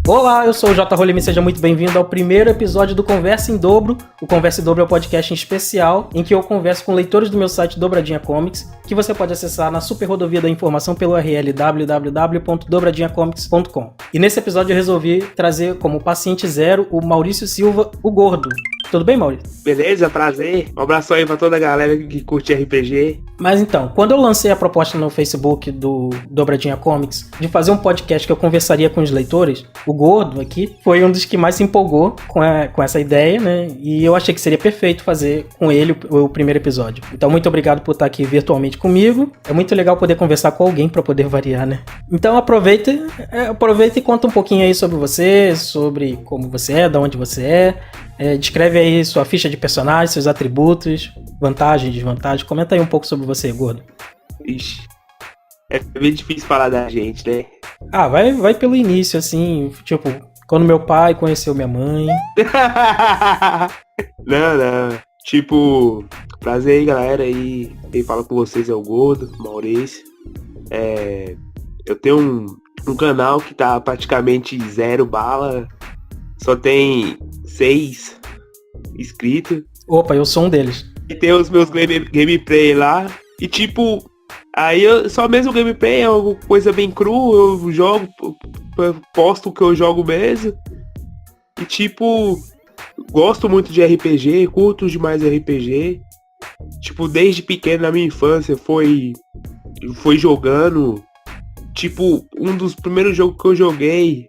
Olá, eu sou o J. Rolim e seja muito bem-vindo ao primeiro episódio do Conversa em Dobro. O Conversa em Dobro é um podcast especial em que eu converso com leitores do meu site Dobradinha Comics, que você pode acessar na super rodovia da informação pelo URL www.dobradinhacomics.com. E nesse episódio eu resolvi trazer como paciente zero o Maurício Silva, o Gordo. Tudo bem, Maurício? Beleza, prazer. Um abraço aí pra toda a galera que curte RPG. Mas então, quando eu lancei a proposta no Facebook do Dobradinha Comics de fazer um podcast que eu conversaria com os leitores, o Gordo aqui foi um dos que mais se empolgou com essa ideia, né? E eu achei que seria perfeito fazer com ele o primeiro episódio. Então, muito obrigado por estar aqui virtualmente comigo. É muito legal poder conversar com alguém para poder variar, né? Então, aproveita e conta um pouquinho aí sobre você, sobre como você é, de onde você é. Descreve aí sua ficha de personagem, seus atributos, vantagens, desvantagens. Comenta aí um pouco sobre você, Gordo. Ixi, é bem difícil falar da gente, né? Ah, vai pelo início, assim, tipo, quando meu pai conheceu minha mãe. Não. Tipo, prazer aí, galera. Aí, quem fala com vocês é o Gordo, Maurício. Eu tenho um canal que tá praticamente 0 bala. Só tem 6 inscritos. Opa, eu sou um deles. E tem os meus gameplay lá. E tipo, aí só mesmo gameplay é uma coisa bem crua. Eu jogo, posto o que eu jogo mesmo. E tipo, gosto muito de RPG, curto demais RPG. Tipo, desde pequeno na minha infância foi jogando. Tipo, um dos primeiros jogos que eu joguei,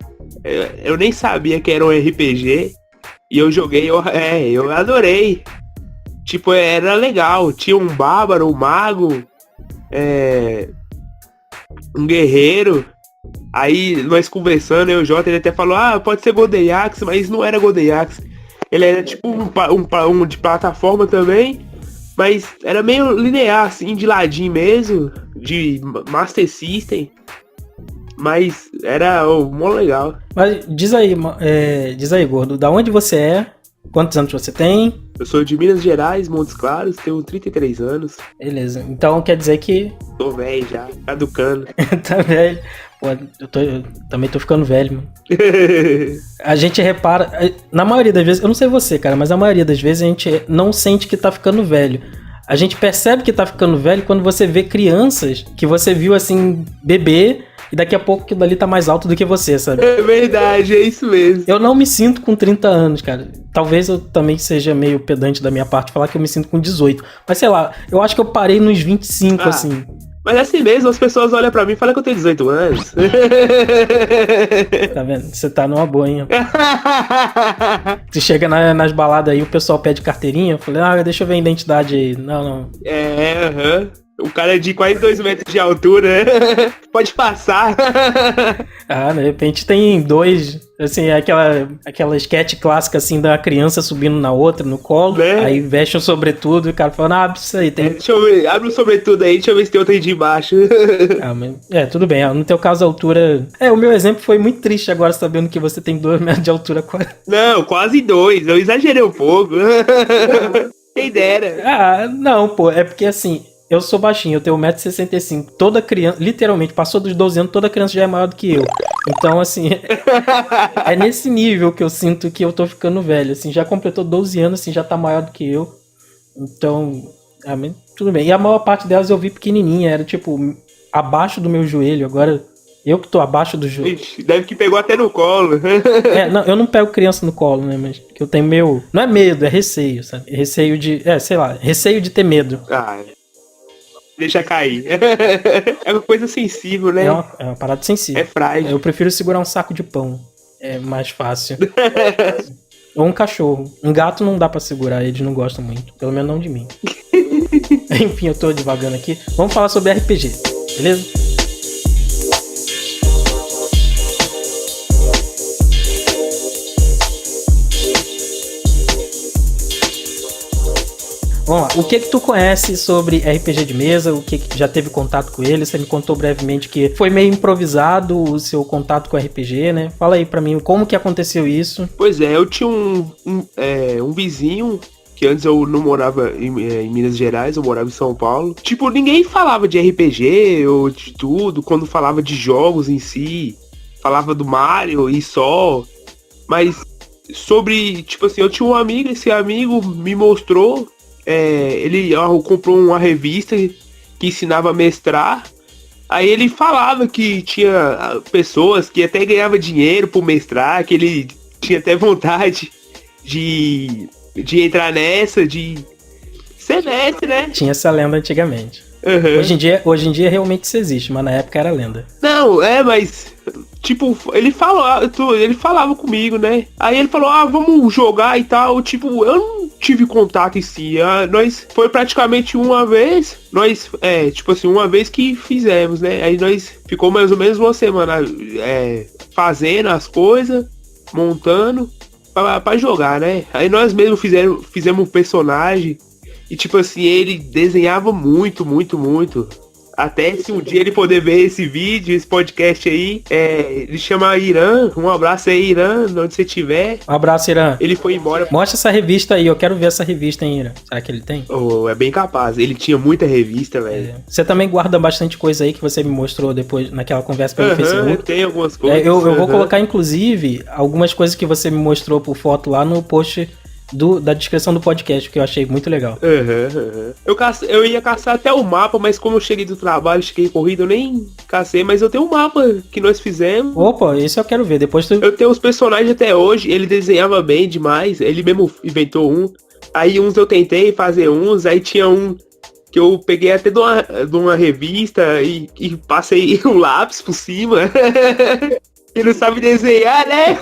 eu nem sabia que era um RPG. E eu joguei, eu adorei. Tipo, era legal. Tinha um bárbaro, um mago, um guerreiro. Aí nós conversando, eu e o Jota, ele até falou, pode ser Golden Axe, mas não era Golden Axe. Ele era tipo um de plataforma também, mas era meio linear, assim, de ladinho mesmo, de Master System. Mas era mó legal. Mas diz aí, Gordo, da onde você é? Quantos anos você tem? Eu sou de Minas Gerais, Montes Claros, tenho 33 anos. Beleza, então quer dizer que... Tô velho já, caducando. Tá velho. Pô, eu também tô ficando velho, mano. A gente repara, na maioria das vezes, eu não sei você, cara, mas a maioria das vezes a gente não sente que tá ficando velho. A gente percebe que tá ficando velho quando você vê crianças que você viu, assim, bebê, e daqui a pouco aquilo dali tá mais alto do que você, sabe? É verdade, é isso mesmo. Eu não me sinto com 30 anos, cara. Talvez eu também seja meio pedante da minha parte falar que eu me sinto com 18. Mas sei lá, eu acho que eu parei nos 25, assim. Mas é assim mesmo, as pessoas olham pra mim e falam que eu tenho 18 anos. Tá vendo? Você tá numa boa, hein? Você chega nas baladas aí, o pessoal pede carteirinha. Eu falei, deixa eu ver a identidade aí. Não. O cara é de quase 2 metros de altura, né? Pode passar. De repente tem 2, assim, aquela sketch clássica, assim, da criança subindo na outra, no colo, né? Aí veste um sobretudo e o cara fala, abre isso aí. Deixa eu ver, abre o sobretudo aí, deixa eu ver se tem outro aí de baixo. Mas, tudo bem, no teu caso a altura... o meu exemplo foi muito triste agora, sabendo que você tem 2 metros de altura. Não, quase 2, eu exagerei um pouco. Quem dera. Não, pô, é porque assim... Eu sou baixinho, eu tenho 1,65m. Toda criança, literalmente, passou dos 12 anos, toda criança já é maior do que eu. Então, assim, é nesse nível que eu sinto que eu tô ficando velho. Assim, já completou 12 anos, assim, já tá maior do que eu. Então, tudo bem. E a maior parte delas eu vi pequenininha, era tipo, abaixo do meu joelho. Agora, eu que tô abaixo do joelho. Deve que pegou até no colo. Não, eu não pego criança no colo, né? Mas que eu tenho meu... Não é medo, é receio, sabe? Receio de... receio de ter medo. Deixa cair. É uma coisa sensível, né? É uma parada sensível. É frágil. Eu prefiro segurar um saco de pão. É mais fácil. Ou um cachorro. Um gato não dá pra segurar, eles não gostam muito. Pelo menos não de mim. Enfim, eu tô divagando aqui. Vamos falar sobre RPG, beleza? Vamos lá, o que tu conhece sobre RPG de mesa, o que já teve contato com ele? Você me contou brevemente que foi meio improvisado o seu contato com RPG, né? Fala aí pra mim, como que aconteceu isso? Pois é, eu tinha um vizinho, que antes eu não morava em Minas Gerais, eu morava em São Paulo. Tipo, ninguém falava de RPG ou de tudo, quando falava de jogos em si. falava do Mario e só. Mas sobre, tipo assim, eu tinha um amigo, esse amigo me mostrou, ele comprou uma revista que ensinava a mestrar. Aí ele falava que tinha pessoas que até ganhavam dinheiro por mestrar, que ele tinha até vontade de entrar nessa, de ser mestre, né? Tinha essa lenda antigamente. Uhum. Hoje em dia realmente isso existe, mas na época era lenda. Não, mas tipo, ele falava comigo, né? Aí ele falou, vamos jogar e tal. Tipo, eu não tive contato em si. Nós foi praticamente uma vez. Nós, tipo assim, uma vez que fizemos, né? Aí nós ficou mais ou menos uma semana fazendo as coisas, montando pra jogar, né? Aí nós mesmo fizemos um personagem. E tipo assim, ele desenhava muito, muito, muito. Até se um dia ele poder ver esse vídeo, esse podcast aí, ele chama Irã. Um abraço aí, Irã, onde você estiver. Um abraço, Irã. Ele foi embora. Mostra essa revista aí, eu quero ver essa revista, hein, Irã. Será que ele tem? É bem capaz. Ele tinha muita revista, velho. Você também guarda bastante coisa aí que você me mostrou depois naquela conversa pelo Facebook. Tem algumas coisas. Eu vou colocar, inclusive, algumas coisas que você me mostrou por foto lá no post da descrição do podcast, que eu achei muito legal. Eu ia caçar até o mapa, mas como eu cheguei do trabalho, cheguei corrido, eu nem cacei, mas eu tenho um mapa que nós fizemos. Opa, esse eu quero ver, depois Eu tenho os personagens até hoje, ele desenhava bem demais, ele mesmo inventou um. Aí uns eu tentei fazer uns, aí tinha um que eu peguei até de uma revista e passei o lápis por cima. E não sabe desenhar, né?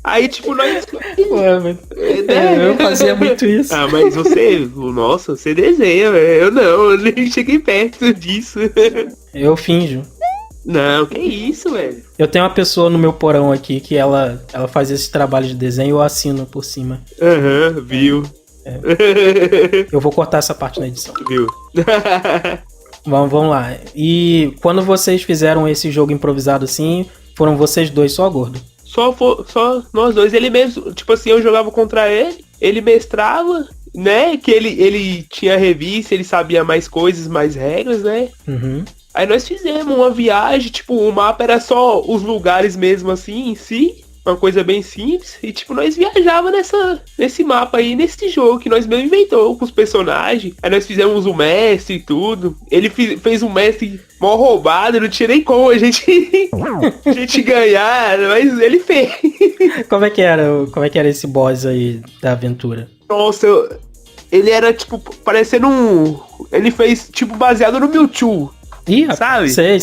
Aí, tipo, nós... eu fazia muito isso. Mas você desenha, velho. Eu nem cheguei perto disso. Eu finjo. Não, que isso, velho. Eu tenho uma pessoa no meu porão aqui que ela faz esse trabalho de desenho e eu assino por cima. Viu. Eu vou cortar essa parte na edição. Viu. Vamos lá. E quando vocês fizeram esse jogo improvisado assim, foram vocês dois só, gordo? Só nós dois. Ele mesmo, tipo assim, eu jogava contra ele mestrava, né? Que ele tinha revista, ele sabia mais coisas, mais regras, né? Uhum. Aí nós fizemos uma viagem, tipo, o mapa era só os lugares mesmo assim, em si. Uma coisa bem simples. E, tipo, nós viajava nesse mapa aí, nesse jogo que nós mesmo inventou com os personagens. Aí nós fizemos o mestre e tudo. Ele fez um mestre mó roubado, não tinha nem como a gente ganhar, mas ele fez. Como é que era esse boss aí da aventura? Nossa, ele era, tipo, parecendo ele fez, tipo, baseado no Mewtwo. Ih, sabe? Sei.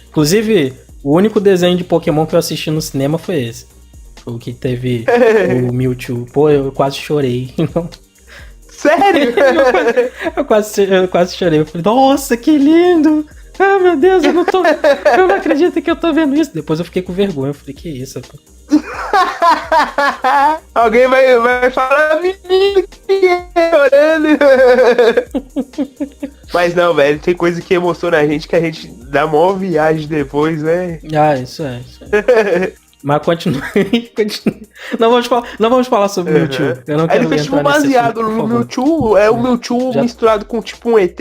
Inclusive, o único desenho de Pokémon que eu assisti no cinema foi esse. O que teve o Mewtwo. Pô, eu quase chorei. Sério? eu quase chorei. Eu falei, nossa, que lindo! Ah, meu Deus, eu não acredito que eu tô vendo isso. Depois eu fiquei com vergonha. Eu falei, que isso? Alguém vai falar, menino, que é chorando. Mas não, velho, tem coisa que emociona a gente, que a gente dá maior viagem depois, né? Isso é. Mas continue. Não vamos falar sobre o Mewtwo. Eu não quero ele fez tipo baseado no Mewtwo, o Mewtwo misturado com tipo um ET.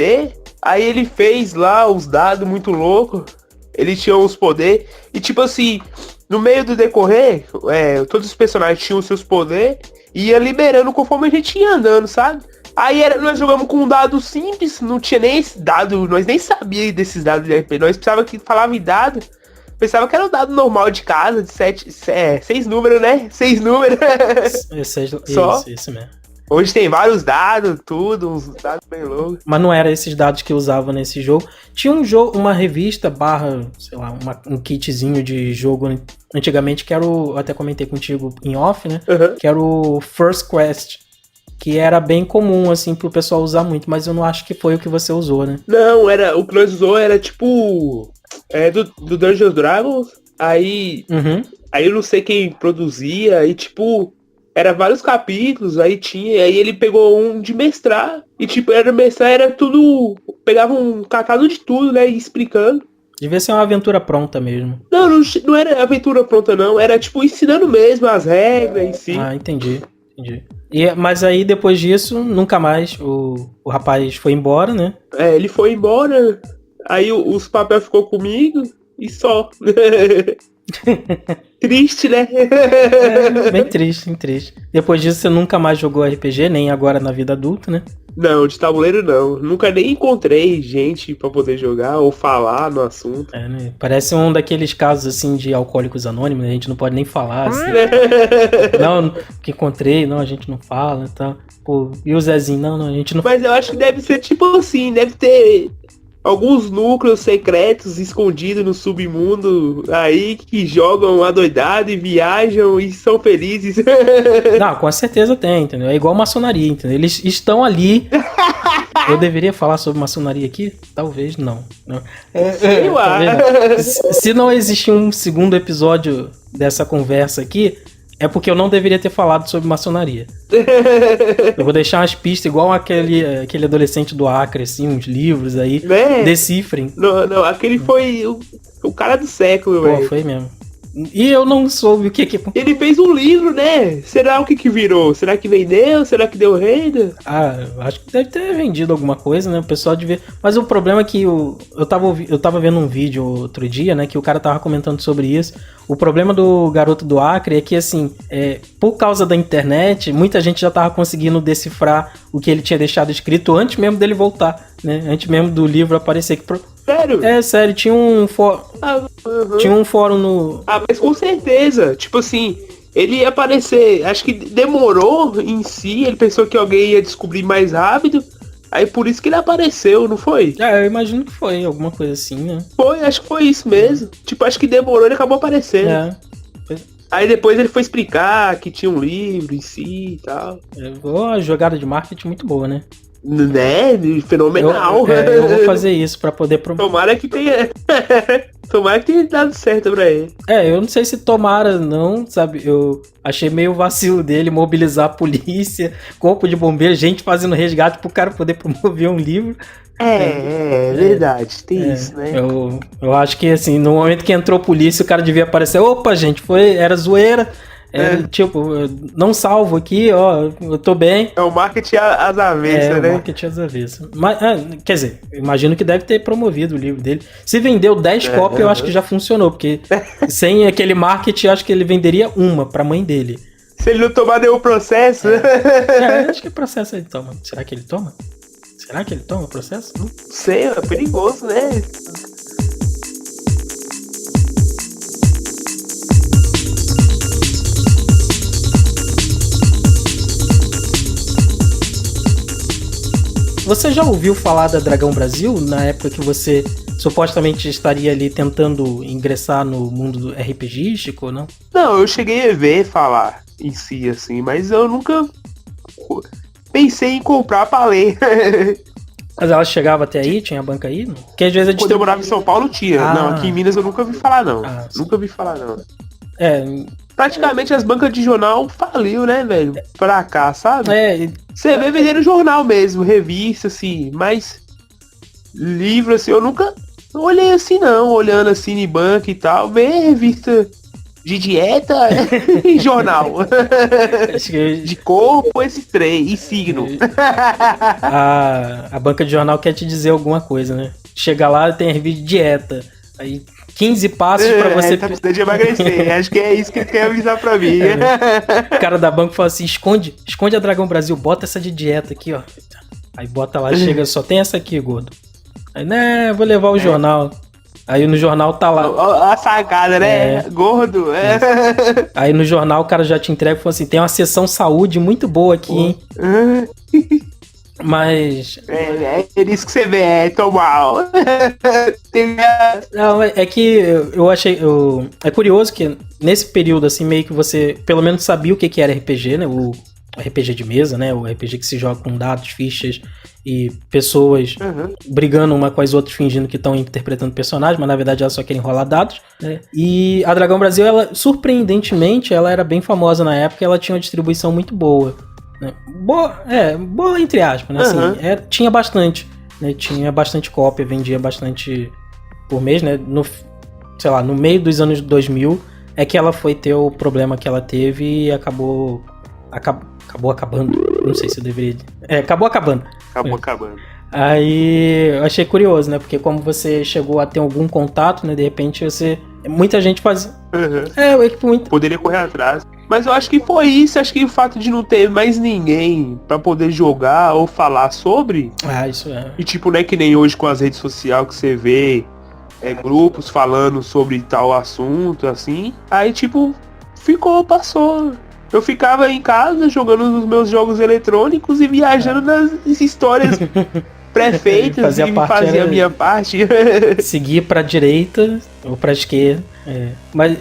Aí ele fez lá os dados muito loucos. Ele tinha os poderes. E tipo assim, no meio do decorrer, todos os personagens tinham os seus poderes. E ia liberando conforme a gente ia andando, sabe? Aí nós jogamos com um dado simples, não tinha nem esse dado, nós nem sabíamos desses dados de RP. Nós pensava que falava em dado. Pensava que era um dado normal de casa, de 6 números, né? 6 números. Só. Isso mesmo. Hoje tem vários dados, tudo, uns dados bem loucos. Mas não era esses dados que eu usava nesse jogo. Tinha uma revista sei lá, um kitzinho de jogo antigamente, que era eu até comentei contigo em off, né? Uhum. Que era o First Quest. Que era bem comum, assim, pro pessoal usar muito, mas eu não acho que foi o que você usou, né? Não, o que nós usou era tipo... do Dungeons Dragons, aí eu não sei quem produzia, aí tipo, era vários capítulos, aí ele pegou um de mestrar, e tipo, era tudo, pegava um catado de tudo, né, e explicando. Devia ser uma aventura pronta mesmo. Não era aventura pronta não, era tipo, ensinando mesmo as regras em si. Ah, entendi. Mas aí, depois disso, nunca mais o rapaz foi embora, né? Ele foi embora... Aí os papéis ficou comigo E só. Triste, né? Bem triste, bem triste. Depois disso você nunca mais jogou RPG, nem agora na vida adulta, né? Não, de tabuleiro não. Nunca nem encontrei gente pra poder jogar ou falar no assunto. Né? Parece um daqueles casos assim de alcoólicos anônimos, né? A gente não pode nem falar. Assim. Não, que encontrei, não, a gente não fala e tal. Pô, e o Zezinho, não, a gente não fala. Mas eu acho que deve ser tipo assim, deve ter alguns núcleos secretos escondidos no submundo aí que jogam adoidado e viajam e são felizes. Não, com certeza tem, entendeu? É igual maçonaria, entendeu? Eles estão ali. Eu deveria falar sobre maçonaria aqui? Talvez não. Sei lá. Se não existir um segundo episódio dessa conversa aqui, é porque eu não deveria ter falado sobre maçonaria. Eu vou deixar umas pistas igual aquele adolescente do Acre, assim, uns livros aí. Né? Decifrem. Não, aquele foi o cara do século, velho. Pô, foi mesmo. E eu não soube o que. Ele fez um livro, né? Será o que virou? Será que vendeu? Será que deu renda? Acho que deve ter vendido alguma coisa, né? O pessoal devia. Mas o problema é que eu tava vendo um vídeo outro dia, né? Que o cara tava comentando sobre isso. O problema do garoto do Acre é que, assim, por causa da internet, muita gente já tava conseguindo decifrar o que ele tinha deixado escrito antes mesmo dele voltar, né? Antes mesmo do livro aparecer. Sério? É, sério, tinha um fórum. Tinha um fórum no. Mas com certeza. Tipo assim, ele ia aparecer. Acho que demorou em si. Ele pensou que alguém ia descobrir mais rápido. Aí por isso que ele apareceu, não foi? Eu imagino que foi, alguma coisa assim, né? Foi, acho que foi isso mesmo. Tipo, acho que demorou, ele acabou aparecendo. Aí depois ele foi explicar que tinha um livro em si e tal. Uma jogada de marketing muito boa, né? Né? Fenomenal. Eu vou fazer isso pra poder... Tomara que tenha... Tomara que tenha dado certo pra ele. Eu não sei se tomara não, sabe? Eu achei meio vacilo dele mobilizar a polícia, corpo de bombeiro, gente fazendo resgate pro cara poder promover um livro. Verdade, tem isso, né? Eu acho que, assim, no momento que entrou a polícia, o cara devia aparecer, opa, gente, era zoeira. Tipo, não salvo aqui, ó, eu tô bem. É o marketing às avessas, né? É, o marketing às avessas. Mas, quer dizer, imagino que deve ter promovido o livro dele. Se vendeu 10 cópias, eu acho que já funcionou, porque sem aquele marketing, eu acho que ele venderia uma pra mãe dele. Se ele não tomar nenhum processo... Acho que processo ele toma. Será que ele toma? Será que ele toma processo? Não sei, é perigoso, né? Você já ouviu falar da Dragão Brasil na época que você supostamente estaria ali tentando ingressar no mundo do RPGístico, não? Não, eu cheguei a ver falar em si, assim, mas eu nunca pensei em comprar pra ler. Mas ela chegava até aí? Tinha banca aí? Não? Porque às vezes Quando eu morava em São Paulo tinha. Não, aqui em Minas eu nunca vi falar, não. Nunca vi falar, não. Praticamente as bancas de jornal faliu, né, velho? Pra cá, sabe? Você vê vendendo jornal mesmo, revista, assim, mas livro, assim, eu nunca olhei assim, não. Olhando assim em banca e tal, ver revista de dieta e jornal. De corpo, esses três, e signo. A banca de jornal quer te dizer alguma coisa, né? Chega lá e tem revista de dieta. Aí 15 passos pra você... Tá precisando de emagrecer. Acho que é isso que ele quer avisar pra mim. O cara da banca fala assim, esconde a Dragão Brasil, bota essa de dieta aqui, ó. Aí bota lá, chega, só tem essa aqui, gordo. Aí, né, vou levar o jornal. Aí no jornal tá lá. A sacada, né? Gordo. Aí no jornal o cara já te entrega e fala assim, tem uma seção saúde muito boa aqui, hein? Mas... É isso que você vê, tô mal. Não, é que eu achei... É curioso que nesse período, assim, meio que você pelo menos sabia o que era RPG, né? O RPG de mesa, né? O RPG que se joga com dados, fichas e pessoas brigando uma com as outras, fingindo que estão interpretando personagens, mas na verdade elas só querem rolar dados, né? E a Dragão Brasil, ela, surpreendentemente, ela era bem famosa na época, ela tinha uma distribuição muito boa. Boa entre aspas, né? Assim, tinha bastante, né? Tinha bastante cópia, vendia bastante por mês, né? No meio dos anos 2000 é que ela foi ter o problema que ela teve e acabou acabando. Não sei se eu deveria... acabou acabando. Aí eu achei curioso, né? Porque como você chegou a ter algum contato, né? De repente você... Muita gente fazia... Poderia correr atrás. Mas eu acho que foi isso. Acho que o fato de não ter mais ninguém pra poder jogar ou falar sobre... isso é. E tipo, não é que nem hoje com as redes sociais que você vê grupos falando sobre tal assunto, assim. Aí tipo, passou. Eu ficava em casa jogando os meus jogos eletrônicos e viajando nas histórias pré-feitas e fazia a minha parte. Seguir pra direita ou pra esquerda. Mas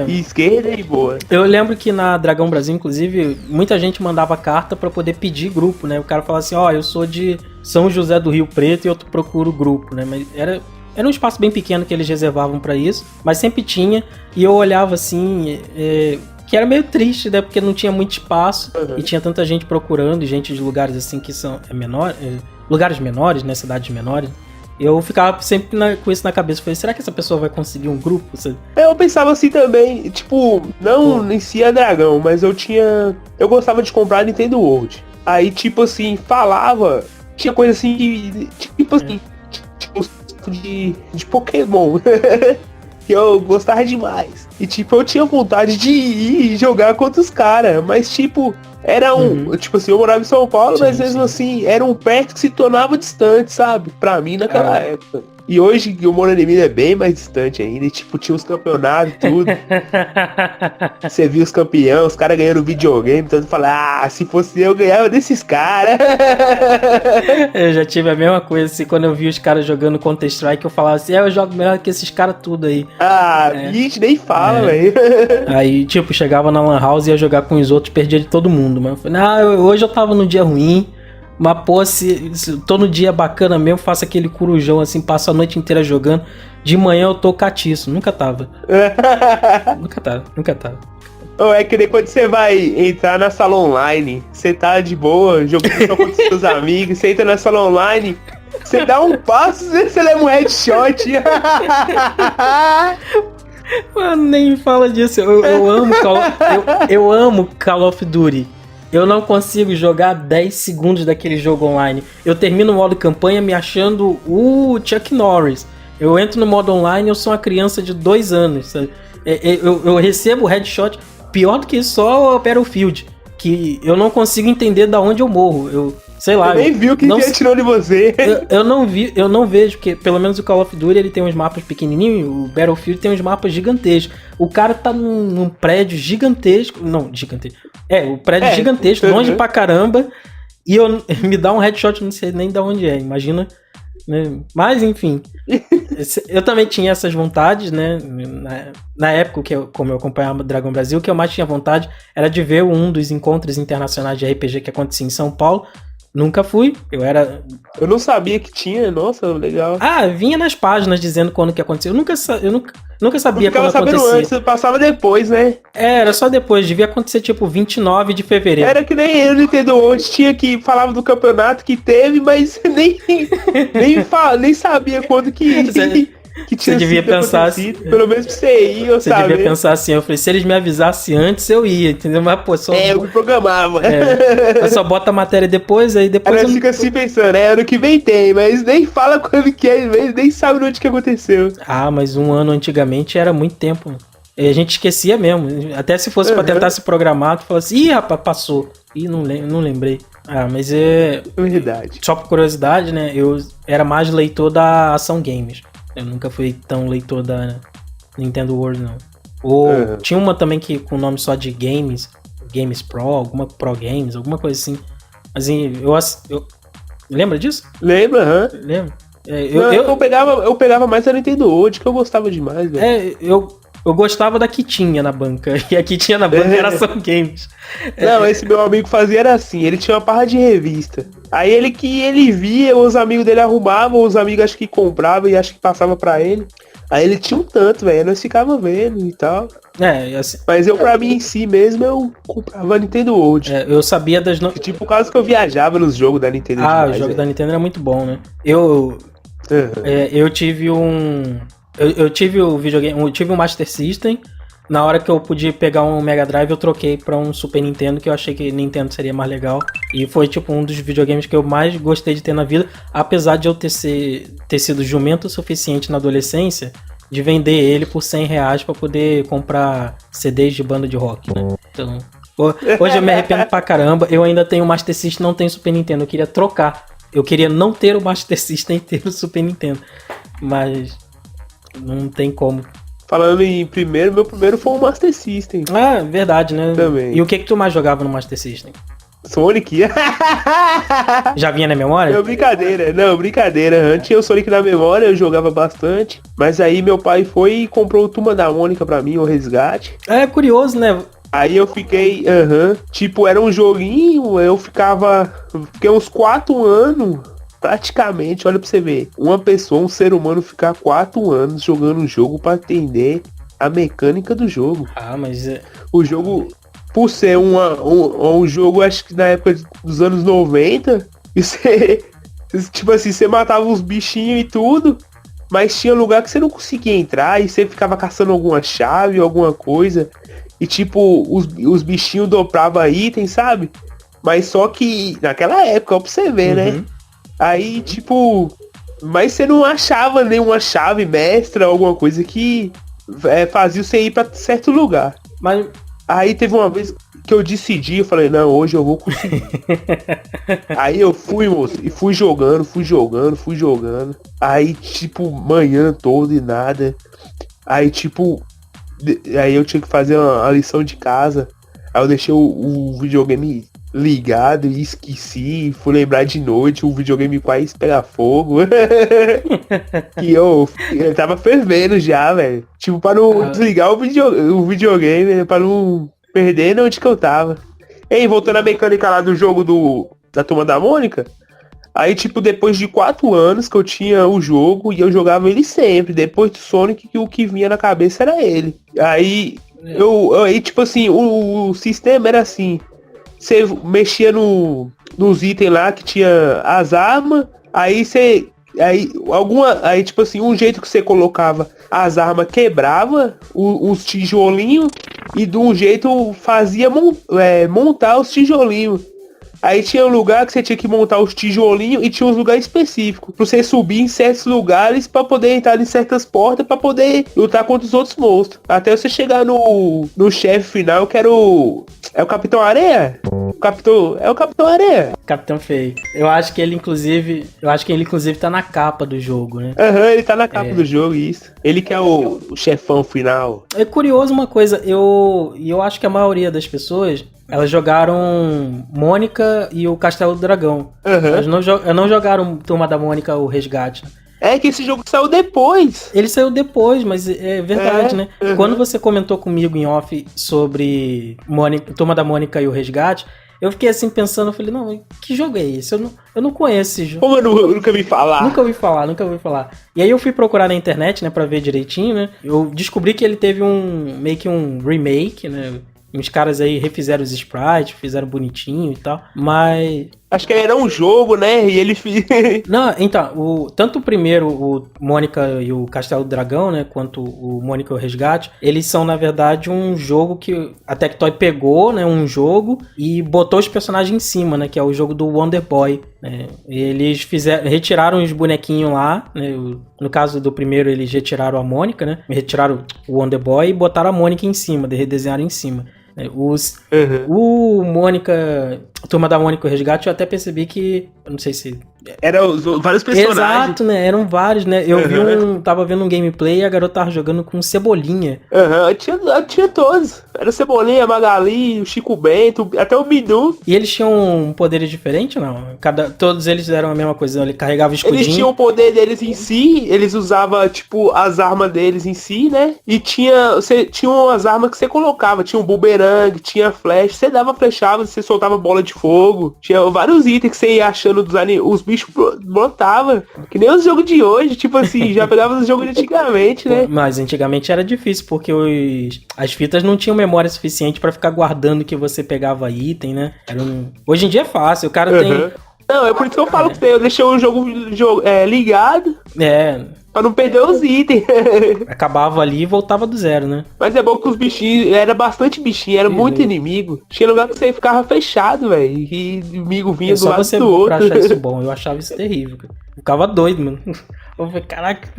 esquerda e boa. Eu lembro que na Dragão Brasil, inclusive, muita gente mandava carta pra poder pedir grupo, né? O cara falava assim, eu sou de São José do Rio Preto e eu procuro grupo, né? Mas era um espaço bem pequeno que eles reservavam pra isso, mas sempre tinha. E eu olhava assim... que era meio triste, né? Porque não tinha muito espaço e tinha tanta gente procurando, e gente de lugares assim que são lugares menores, né? Cidades menores. Eu ficava sempre com isso na cabeça. Falei, será que essa pessoa vai conseguir um grupo? Eu pensava assim também, tipo, não em si a Dragão, mas eu gostava de comprar Nintendo World. Aí, tipo assim, tinha coisa assim, tipo assim, de Pokémon. Que eu gostava demais. E tipo, eu tinha vontade de ir jogar contra os caras. Mas tipo, era tipo assim, eu morava em São Paulo, mas mesmo assim, era um perto que se tornava distante, sabe? Pra mim naquela época. E hoje eu moro em Minas é bem mais distante ainda. E tipo, tinha os campeonatos e tudo. Você viu os campeões, os caras ganhando videogame, então eu falava, se fosse eu ganhava desses caras. Eu já tive a mesma coisa, assim, quando eu vi os caras jogando Counter-Strike, eu falava assim, eu jogo melhor que esses caras tudo aí. Gente, nem fala, velho. Aí, tipo, chegava na Lan House e ia jogar com os outros, perdia de todo mundo, mano. Hoje eu tava num dia ruim, mas pô, se tô no dia bacana mesmo, faço aquele corujão assim, passo a noite inteira jogando. De manhã eu tô catiço, nunca tava. Nunca tava. É que nem quando você vai entrar na sala online, você tá de boa, jogando só com os seus amigos, você entra na sala online, você dá um passo, você leva um headshot. Mano, nem fala disso. Eu amo Call of Duty. Eu não consigo jogar 10 segundos daquele jogo online. Eu termino o modo campanha me achando o Chuck Norris. Eu entro no modo online, eu sou uma criança de 2 anos. Sabe? Eu recebo headshot. Pior do que só o Battlefield. Que eu não consigo entender da onde eu morro. Sei lá. Eu nem vi o que atirou de você. Eu não vejo, porque pelo menos o Call of Duty ele tem uns mapas pequenininhos, o Battlefield tem uns mapas gigantescos. O cara tá num prédio gigantesco. Não, gigantesco. O prédio gigantesco, longe pra caramba. E me dá um headshot, não sei nem de onde é, imagina. Né? Mas enfim. Eu também tinha essas vontades, né? Na época, como eu acompanhava o Dragão Brasil, o que eu mais tinha vontade era de ver um dos encontros internacionais de RPG que acontecia em São Paulo. Nunca fui, eu não sabia que tinha, nossa, legal. Vinha nas páginas dizendo quando que aconteceu. Eu nunca sabia quando acontecia. Antes, passava depois, né? Era só depois, devia acontecer tipo 29 de fevereiro. Era que nem eu, Nintendo World, tinha que falava do campeonato que teve, mas nem sabia quando que tinha. Você devia pensar assim. Pelo menos pra você ir, eu sabia. Você devia pensar assim, eu falei, se eles me avisassem antes, eu ia, entendeu? Mas, pô, só... eu me programava. Eu só bota a matéria depois, aí depois... Ela fica assim pensando, ano que vem tem, mas nem fala quando que é, nem sabe onde que aconteceu. Mas um ano antigamente era muito tempo. E a gente esquecia mesmo. Até se fosse pra tentar se programar, tu fala assim, rapaz, passou. Não lembrei. Mas Verdade. Só por curiosidade, né, eu era mais leitor da Ação Games. Eu nunca fui tão leitor da Nintendo World, não. Ou tinha uma também que com o nome só de Games Pro, alguma Pro Games, alguma coisa assim. Mas eu lembra disso? Lembra, Lembro. Eu pegava mais a Nintendo World, que eu gostava demais, velho. Eu gostava da que tinha na banca. E a que tinha na banca era Ação Games. Não, esse meu amigo fazia era assim, ele tinha uma parra de revista. Aí ele via, os amigos dele arrumavam, os amigos acho que compravam e acho que passava pra ele. Aí ele tinha um tanto, velho, nós ficava vendo e tal. Assim, mas pra mim em si mesmo, eu comprava a Nintendo World. Eu sabia das... Tipo, por causa que eu viajava nos jogos da Nintendo. O jogo da Nintendo era muito bom, né? Eu tive eu tive o videogame, eu tive o Master System, Na hora que eu podia pegar um Mega Drive, eu troquei pra um Super Nintendo, que eu achei que Nintendo seria mais legal. E foi tipo um dos videogames que eu mais gostei de ter na vida, apesar de eu ter sido jumento o suficiente na adolescência de vender ele por R$100 pra poder comprar CDs de banda de rock, né? Então, hoje eu me arrependo pra caramba. Eu ainda tenho o Master System, não tenho Super Nintendo. Eu queria trocar. Eu queria não ter o Master System e ter o Super Nintendo. Mas não tem como. Falando em primeiro, meu primeiro foi o Master System. Ah, verdade, né? Também. E o que tu mais jogava no Master System? Sonic. Já vinha na memória? Não, brincadeira. Antes tinha o Sonic na memória, eu jogava bastante. Mas aí meu pai foi e comprou o Turma da Mônica pra mim, o Resgate. É curioso, né? Aí eu fiquei, tipo, era um joguinho, fiquei uns 4 anos, praticamente, olha pra você ver. Uma pessoa, um ser humano ficar 4 anos jogando um jogo pra entender a mecânica do jogo. Ah, mas... O jogo, por ser um jogo, acho que na época dos anos 90, e você, tipo assim, você matava os bichinhos e tudo, mas tinha lugar que você não conseguia entrar e você ficava caçando alguma chave, alguma coisa... E tipo, os bichinhos dopravam item, sabe? Mas só que naquela época, ó, pra você ver, né? Aí, tipo... Mas você não achava nenhuma chave mestra, alguma coisa que fazia você ir pra certo lugar. Mas... Aí teve uma vez que eu decidi, eu falei, não, hoje eu vou conseguir. Aí eu fui, moço, e fui jogando. Aí, tipo, manhã toda e nada. Aí, tipo... Aí eu tinha que fazer uma lição de casa. Aí eu deixei o videogame ligado e esqueci. Fui lembrar de noite, o videogame quase pega fogo. E eu tava fervendo já, velho. Tipo, pra não desligar o videogame, pra não perder onde que eu tava. Ei, voltando à mecânica lá do jogo da Turma da Mônica. Aí, tipo, depois de 4 anos que eu tinha o jogo e eu jogava ele sempre. Depois do Sonic, que o que vinha na cabeça era ele. Aí, tipo assim, o sistema era assim. Você mexia nos itens lá que tinha as armas. Aí você... Aí, tipo assim, um jeito que você colocava as armas quebrava os tijolinhos. E de um jeito fazia montar os tijolinhos. Aí tinha um lugar que você tinha que montar os tijolinhos e tinha uns lugares específicos. Pra você subir em certos lugares pra poder entrar em certas portas pra poder lutar contra os outros monstros. Até você chegar no chefe final, que era o Capitão Areia? É o Capitão Areia. Capitão Feio. Eu acho que ele inclusive tá na capa do jogo, né? Ele tá na capa do jogo, isso. Ele que é o chefão final. É curioso uma coisa, eu acho que a maioria das pessoas... Elas jogaram Mônica e o Castelo do Dragão. Elas não jogaram Turma da Mônica, o Resgate. É que esse jogo saiu depois. Ele saiu depois, mas é verdade, né? Quando você comentou comigo em off sobre Turma da Mônica e o Resgate, eu fiquei assim pensando, eu falei, não, que jogo é esse? Eu não conheço esse jogo. Como eu nunca ouvi falar? Nunca ouvi falar. E aí eu fui procurar na internet, né, pra ver direitinho, né? Eu descobri que ele teve meio que um remake, né? Uns caras aí refizeram os sprites, fizeram bonitinho e tal, mas... Acho que era um jogo, né? E eles... Não, então, tanto o primeiro, o Mônica e o Castelo do Dragão, né? Quanto o Mônica e o Resgate, eles são, na verdade, um jogo que a Tectoy pegou, né? Um jogo e botou os personagens em cima, né? Que é o jogo do Wonder Boy, né? E eles retiraram os bonequinhos lá, né? No caso do primeiro, eles retiraram a Mônica, né? Retiraram o Wonder Boy e botaram a Mônica em cima, redesenharam em cima. O Mônica, Turma da Mônica e o Resgate, eu até percebi que, eu não sei se... Eram vários personagens. Exato, né? Eram vários, né? Eu tava vendo um gameplay e a garota tava jogando com Cebolinha. Tinha todos. Era Cebolinha, Magali, o Chico Bento, até o Bidu. E eles tinham poderes diferentes, não? Todos eles eram a mesma coisa, ele carregava o escudinho. Eles tinham o poder deles em si, eles usavam, tipo, as armas deles em si, né? E tinha as armas que você colocava, tinha um boomerang, tinha flash, você dava flechava, você soltava bola de fogo, tinha vários itens que você ia achando os bichos brotavam, que nem os jogos de hoje, tipo assim, já pegava os jogos de antigamente, né? Mas antigamente era difícil, porque as fitas não tinham memória suficiente pra ficar guardando que você pegava item, né? Hoje em dia é fácil, o cara tem... Não, é por isso que eu falo que eu deixei o jogo ligado. Pra não perder os itens. Acabava ali e voltava do zero, né? Mas é bom que os bichinhos, era bastante bichinho, era muito inimigo. Tinha lugar que você ficava fechado, velho. E inimigo vinha do lado do outro. Pra achar isso bom, eu achava isso terrível, cara. Eu ficava doido, mano. Eu falei, caraca,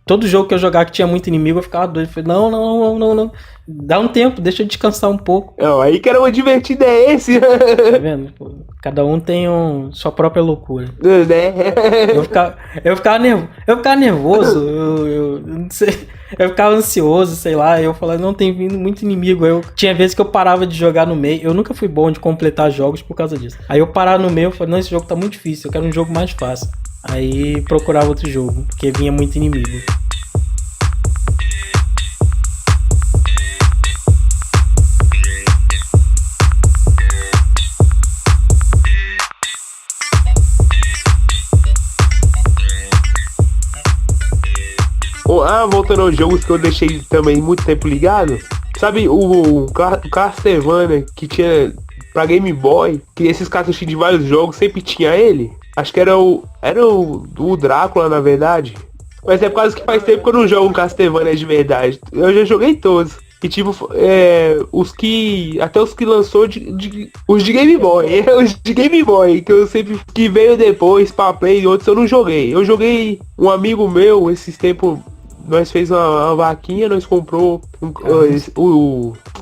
todo jogo que eu jogava que tinha muito inimigo, eu ficava doido. Eu falei, não. Dá um tempo, deixa eu descansar um pouco. Não, aí que era uma divertida é esse. Tá vendo? Pô, cada um tem sua própria loucura. Né? Eu ficava nervoso, eu não sei. Eu ficava ansioso, sei lá. Eu falava, não, tem vindo muito inimigo. Tinha vezes que eu parava de jogar no meio. Eu nunca fui bom de completar jogos por causa disso. Aí eu parava no meio e falei, não, esse jogo tá muito difícil, eu quero um jogo mais fácil. Aí procurava outro jogo, porque vinha muito inimigo. Voltando aos jogos que eu deixei também muito tempo ligado. Sabe o Castlevania que tinha pra Game Boy? Que esses cartuchinhos de vários jogos sempre tinha ele? Acho que era o Drácula, na verdade. Mas é por causa que faz tempo que eu não jogo um Castlevania de verdade. Eu já joguei todos. E tipo, até os que lançou os de Game Boy. Os de Game Boy, que veio depois pra Play e outros eu não joguei. Eu joguei um amigo meu, esses tempos, nós fez uma vaquinha, nós comprou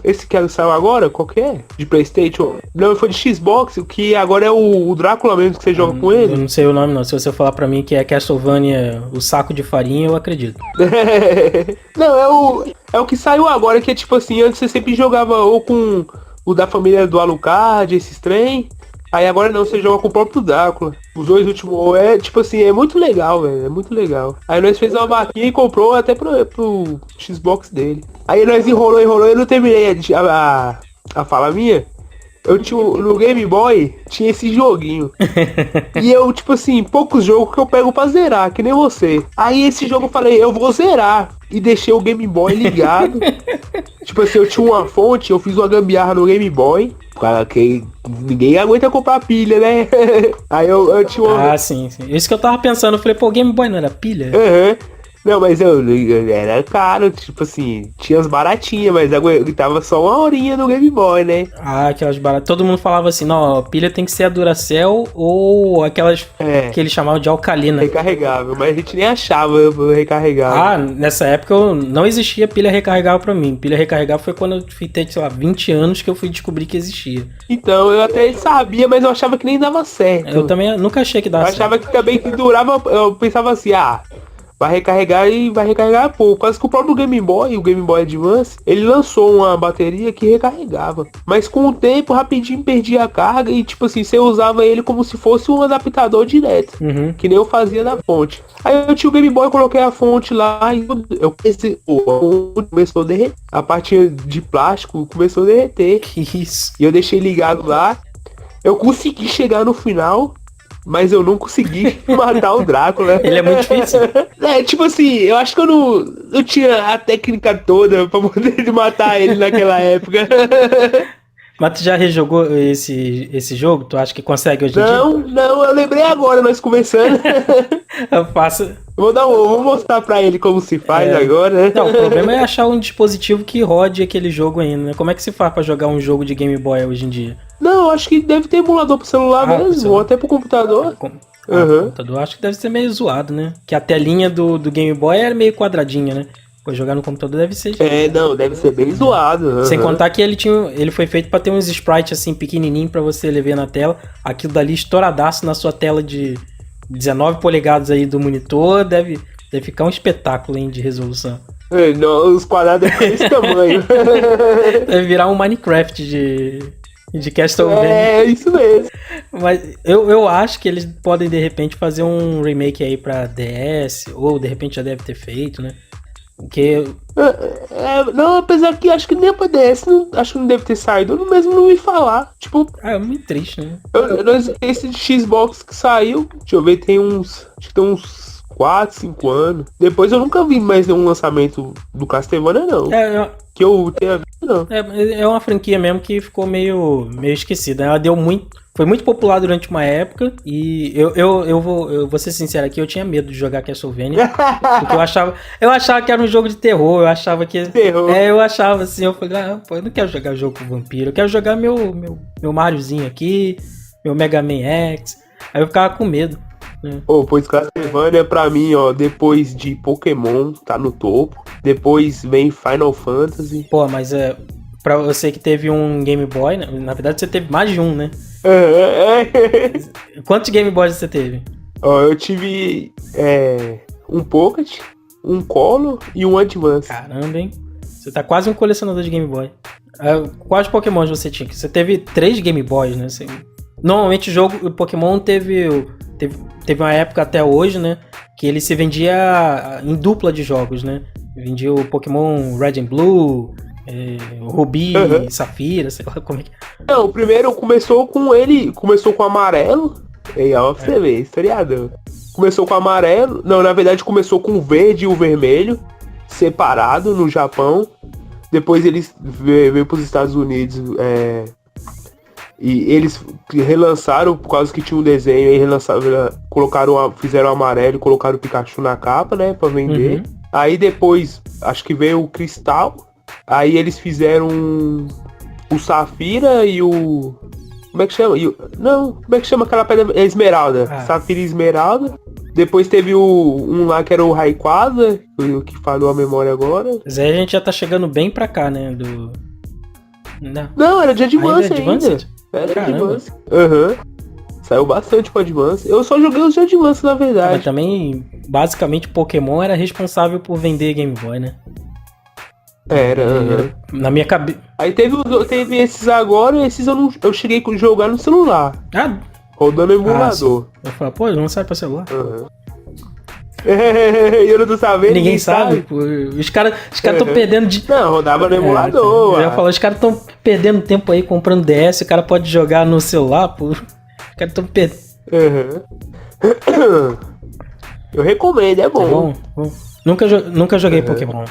esse que saiu agora, qual que é? De PlayStation? Não, foi de Xbox, que agora é o Drácula mesmo, que você joga com ele. Eu não sei o nome não, se você falar pra mim que é Castlevania, o saco de farinha, eu acredito. Não, é o que saiu agora, que é tipo assim, antes você sempre jogava ou com o da família do Alucard, esses trem. Aí agora não, você joga com o próprio Drácula. Os dois últimos, tipo assim, é muito legal, velho, é muito legal. Aí nós fez uma vaquinha e comprou até pro Xbox dele. Aí nós enrolou, eu não terminei a fala minha. Eu tinha, no Game Boy, tinha esse joguinho. E eu, tipo assim, poucos jogos que eu pego pra zerar, que nem você. Aí esse jogo eu falei, eu vou zerar. E deixei o Game Boy ligado. Tipo assim, eu tinha uma fonte, eu fiz uma gambiarra no Game Boy. Cara, que ninguém aguenta comprar pilha, né? Aí eu tinha uma... Ah, sim. Isso que eu tava pensando, eu falei, pô, Game Boy não era pilha? Não, mas era caro, tipo assim, tinha as baratinhas, mas tava só uma horinha no Game Boy, né? Ah, aquelas baratas. Todo mundo falava assim, não, a pilha tem que ser a Duracell ou aquelas que eles chamavam de alcalina. Recarregável, mas a gente nem achava recarregável. Ah, nessa época não existia pilha recarregável pra mim. Pilha recarregável foi quando eu fiquei, sei lá, 20 anos que eu fui descobrir que existia. Então, eu até sabia, mas eu achava que nem dava certo. Eu também nunca achei que dava certo. Eu achava que também que durava, eu pensava assim, vai recarregar pouco. Quase que o próprio Game Boy, o Game Boy Advance, ele lançou uma bateria que recarregava. Mas com o tempo, rapidinho perdia a carga e, tipo assim, você usava ele como se fosse um adaptador direto. Que nem eu fazia na fonte. Aí eu tinha o Game Boy, coloquei a fonte lá e eu pensei, a fonte começou a derreter. A parte de plástico começou a derreter. Que isso? E eu deixei ligado lá. Eu consegui chegar no final, mas eu não consegui matar o Drácula. Ele é muito difícil. Tipo assim, eu acho que eu não tinha a técnica toda pra poder matar ele naquela época. Mas tu já rejogou esse jogo? Tu acha que consegue hoje em dia? Não, eu lembrei agora, nós conversando. Eu faço... Vou mostrar pra ele como se faz agora, né? Não, o problema é achar um dispositivo que rode aquele jogo ainda, né? Como é que se faz pra jogar um jogo de Game Boy hoje em dia? Não, acho que deve ter emulador pro celular mesmo, ou até pro computador. Computador acho que deve ser meio zoado, né? Que a telinha do Game Boy era meio quadradinha, né? Pô, jogar no computador deve ser... Deve ser bem zoado. Sem contar que ele foi feito pra ter uns sprites assim pequenininho pra você ver na tela. Aquilo dali estouradaço na sua tela de 19 polegadas aí do monitor, deve ficar um espetáculo, hein, de resolução. Não, os quadrados é desse tamanho. Deve virar um Minecraft de Castlevania. É, isso mesmo. Mas eu acho que eles podem, de repente, fazer um remake aí pra DS, ou de repente já deve ter feito, né? Porque... não, apesar que acho que nem pra DS, acho que não deve ter saído, eu mesmo não ouvi falar. Tipo... é muito triste, né? Esse de Xbox que saiu, deixa eu ver, acho que tem uns 4, 5 anos. Depois eu nunca vi mais nenhum lançamento do Castlevania, não. É, que eu tenha visto não. É uma franquia mesmo que ficou meio esquecida. Ela foi muito popular durante uma época e eu vou ser sincero aqui, eu tinha medo de jogar Castlevania, porque eu achava que era um jogo de terror, eu achava que... eu achava assim, eu falei, eu não quero jogar jogo com vampiro, eu quero jogar meu Mariozinho aqui, meu Mega Man X, aí eu ficava com medo. Pois Castlevania pra mim, ó, depois de Pokémon, tá no topo, depois vem Final Fantasy. Pô, mas pra você que teve um Game Boy, né? Na verdade você teve mais de um, né? Quantos Game Boys você teve? Ó, eu tive um Pocket, um Color e um Advance. Caramba, hein? Você tá quase um colecionador de Game Boy. Quais Pokémon você tinha? Você teve 3 Game Boys, né? Normalmente o Pokémon teve uma época até hoje, né? Que ele se vendia em dupla de jogos, né? Vendia o Pokémon Red and Blue, Rubi, Safira, sei lá como é que é. Não, o primeiro começou com o amarelo. E ó, pra você ver, historiador. Começou com o amarelo. Não, na verdade começou com o verde e o vermelho, separado no Japão. Depois eles veio pros Estados Unidos, e eles relançaram, por causa que tinha um desenho, aí fizeram o amarelo e colocaram o Pikachu na capa, né, pra vender. Uhum. Aí depois, acho que veio o Cristal, aí eles fizeram o Safira e o... Como é que chama? Como é que chama aquela pedra? Esmeralda. Safira e Esmeralda. Depois teve um lá que era o Rayquaza, que falou a memória agora. Mas aí a gente já tá chegando bem pra cá, né, Não, era de Advance ainda. Era de Advance. Saiu bastante pro Advance. Eu só joguei os de Advance, na verdade. Mas também, basicamente, Pokémon era responsável por vender Game Boy, né? Era. Na minha cabeça. Aí teve esses agora, esses eu cheguei a jogar no celular. Rodando emulador. Eu falo, pô, não sai pra celular. Eu não tô sabendo. Ninguém sabe, pô. Os caras tão perdendo de... Não, rodava no emulador. Eu ia falar, os caras tão perdendo tempo aí comprando DS, o cara pode jogar no celular, pô. Os caras tão perdendo. Eu recomendo, é bom. Bom. Nunca joguei Pokémon.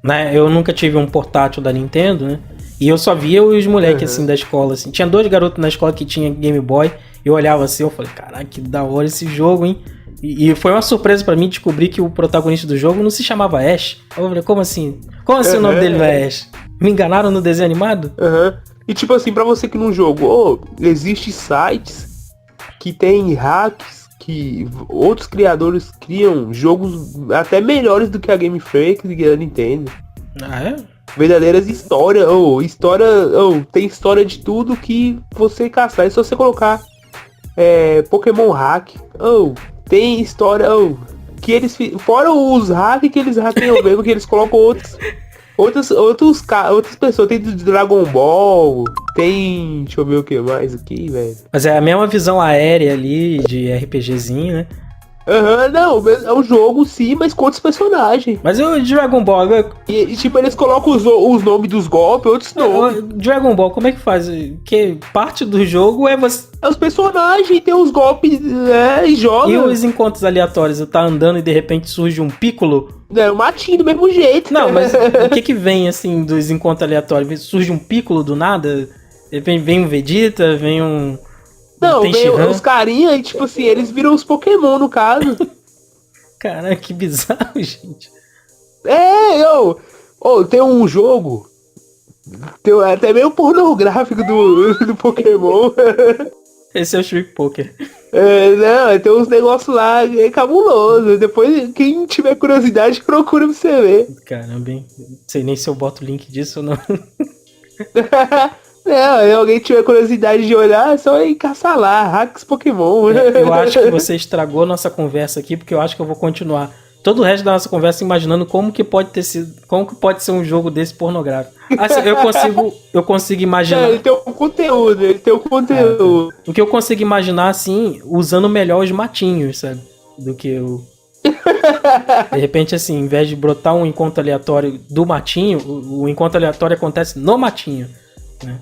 Né? Eu nunca tive um portátil da Nintendo, né? E eu só via os moleques assim da escola, assim. Tinha 2 garotos na escola que tinha Game Boy. Eu olhava assim, eu falei, caraca, que da hora esse jogo, hein? E foi uma surpresa pra mim descobrir que o protagonista do jogo não se chamava Ash. Eu falei, como assim? Como assim o nome dele não é Ash? Me enganaram no desenho animado? E tipo assim, pra você que não jogou, existem sites que tem hacks que outros criadores criam jogos até melhores do que a Game Freak e a Nintendo. Verdadeiras histórias. Tem história de tudo que você caçar. É só você colocar Pokémon Hack. Tem história. Que eles. Fora os hacks que eles hackeiam mesmo, que eles colocam outras pessoas. Tem do Dragon Ball. Tem. Deixa eu ver o que mais aqui, velho. Mas é a mesma visão aérea ali de RPGzinho, né? Não, é um jogo sim, mas com outros personagens. Mas o Dragon Ball... E tipo, eles colocam os nomes dos golpes, outros nomes. Dragon Ball, como é que faz? Que parte do jogo é você... É os personagens, tem os golpes, e joga. E os encontros aleatórios? Você tá andando e de repente surge um Piccolo? O matinho do mesmo jeito. Não, mas o que vem, assim, dos encontros aleatórios? Surge um Piccolo do nada? Vem um Vegeta, vem um... Não, os carinha e tipo assim, eles viram os Pokémon no caso. Caraca, que bizarro, gente. Tem um jogo. Tem até meio pornográfico do Pokémon. Esse é o Street Poker. Não, tem uns negócios lá cabulosos. Depois, quem tiver curiosidade, procura pra você ver. Caramba, hein? Não sei nem se eu boto o link disso ou não. Alguém tiver curiosidade de olhar, é só ir caçar lá, hacks Pokémon. Eu acho que você estragou nossa conversa aqui, porque eu acho que eu vou continuar todo o resto da nossa conversa imaginando como que pode ser um jogo desse pornográfico. Assim, eu consigo imaginar. Ele tem um conteúdo, O que eu consigo imaginar, assim, usando melhor os matinhos, sabe? Do que o... De repente, assim, em vez de brotar um encontro aleatório do matinho, o encontro aleatório acontece no matinho. Né?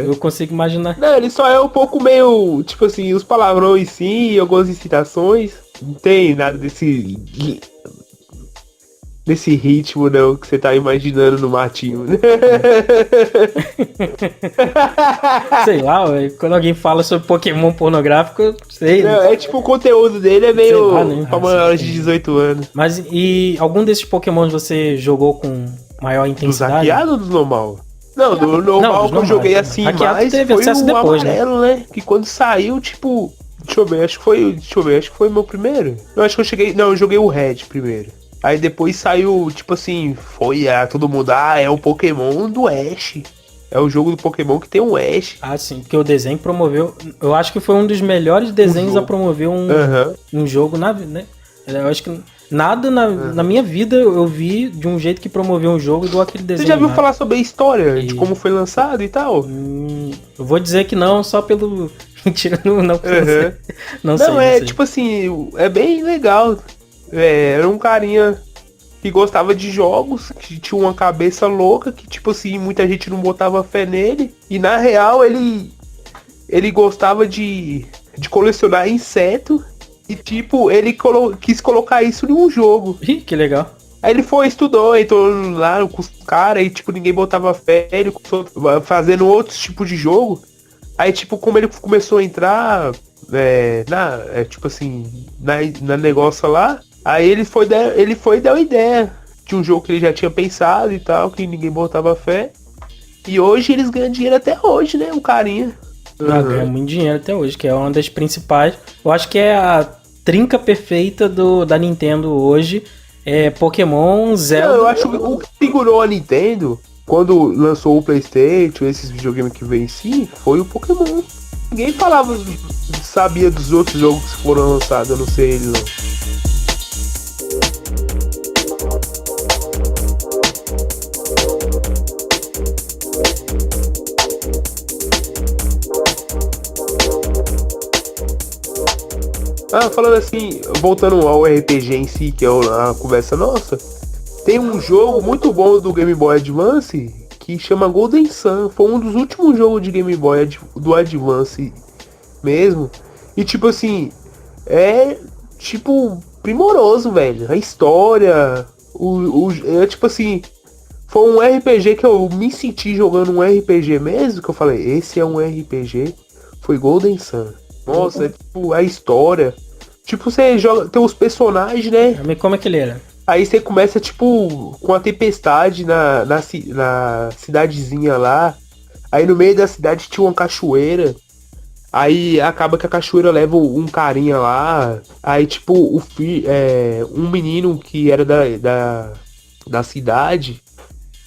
Eu consigo imaginar. Não, ele só é um pouco meio, tipo assim, os palavrões sim, algumas incitações. Não tem nada desse nesse ritmo, não, que você tá imaginando no matinho. Sei lá, ué, quando alguém fala sobre Pokémon pornográfico, eu sei. Não, é tipo, o conteúdo dele é meio lá, né? pra maiores de 18 anos. Mas e algum desses Pokémon você jogou com maior Do intensidade? hackeado ou do normal? Não, do normal Não, que eu joguei assim hackeado mais teve foi acesso o depois, né? amarelo, né? Que quando saiu, tipo... Deixa eu ver, acho que foi meu primeiro. Eu acho que eu cheguei... Não, eu joguei o Red primeiro. Aí depois saiu, tipo assim, todo mundo, é o Pokémon do Ash. É o jogo do Pokémon que tem um Ash. Ah, sim, porque o desenho promoveu... Eu acho que foi um dos melhores desenhos a promover um jogo na vida, né? Eu acho que nada na minha vida eu vi de um jeito que promoveu um jogo igual aquele desenho. Você já viu falar sobre a história, de como foi lançado e tal? Eu vou dizer que não, só pelo... Mentira, não sei. Não sei. Tipo assim, é bem legal. Era um carinha que gostava de jogos, que tinha uma cabeça louca, que tipo assim, muita gente não botava fé nele. E na real ele gostava de colecionar inseto. E tipo, ele quis colocar isso em um jogo. Ih, que legal. Aí ele entrou lá com os caras e tipo, ninguém botava fé, ele começou fazendo outros tipos de jogo. Aí tipo, como ele começou a entrar tipo assim, na negócio lá, aí ele foi e deu ideia de um jogo que ele já tinha pensado e tal, que ninguém botava fé. E hoje eles ganham dinheiro até hoje, né, o carinha. Ganha muito dinheiro até hoje, que é uma das principais. Eu acho que é a trinca perfeita da Nintendo hoje. É Pokémon, Zelda... Não, eu acho que o que segurou a Nintendo quando lançou o PlayStation, esses videogames que veio em si, foi o Pokémon. Ninguém sabia dos outros jogos que foram lançados, eu não sei ele não. Falando assim, voltando ao RPG em si, que é a conversa nossa, tem um jogo muito bom do Game Boy Advance que chama Golden Sun. Foi um dos últimos jogos de Game Boy do Advance mesmo. E tipo assim, é tipo primoroso, velho. A história, é tipo assim, foi um RPG que eu me senti jogando um RPG mesmo, que eu falei, esse é um RPG, foi Golden Sun. Nossa, tipo, a história. Tipo, você joga, tem os personagens, né? Mas como é que ele era? Aí você começa, tipo, com a tempestade na cidadezinha lá. Aí no meio da cidade tinha uma cachoeira. Aí acaba que a cachoeira leva um carinha lá. Aí, tipo, um menino que era da cidade.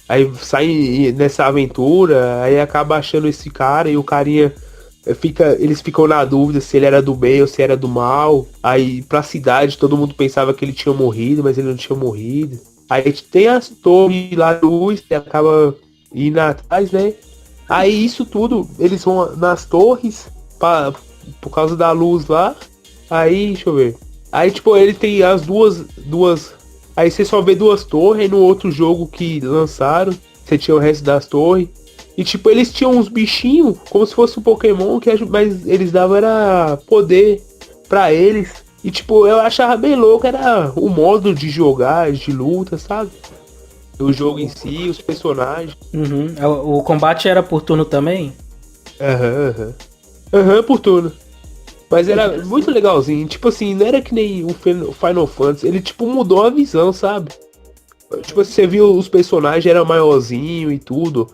Aí sai nessa aventura. Aí acaba achando esse cara e o carinha... Eles ficam na dúvida se ele era do bem ou se era do mal. Aí pra cidade todo mundo pensava que ele tinha morrido, mas ele não tinha morrido. Aí tem as torres lá de luz que acaba indo atrás, né? Aí isso tudo, eles vão nas torres por causa da luz lá. Aí, deixa eu ver. Aí tipo, ele tem as duas. Aí você só vê duas torres. Aí no outro jogo que lançaram, você tinha o resto das torres. E tipo, eles tinham uns bichinhos, como se fosse um Pokémon, mas eles davam era poder pra eles. E tipo, eu achava bem louco, era o modo de jogar, de luta, sabe? O jogo em si, os personagens. O combate era por turno também? Por turno. Mas era muito legalzinho, tipo assim, não era que nem o Final Fantasy, ele tipo mudou a visão, sabe? Tipo, você viu os personagens, era maiorzinho e tudo.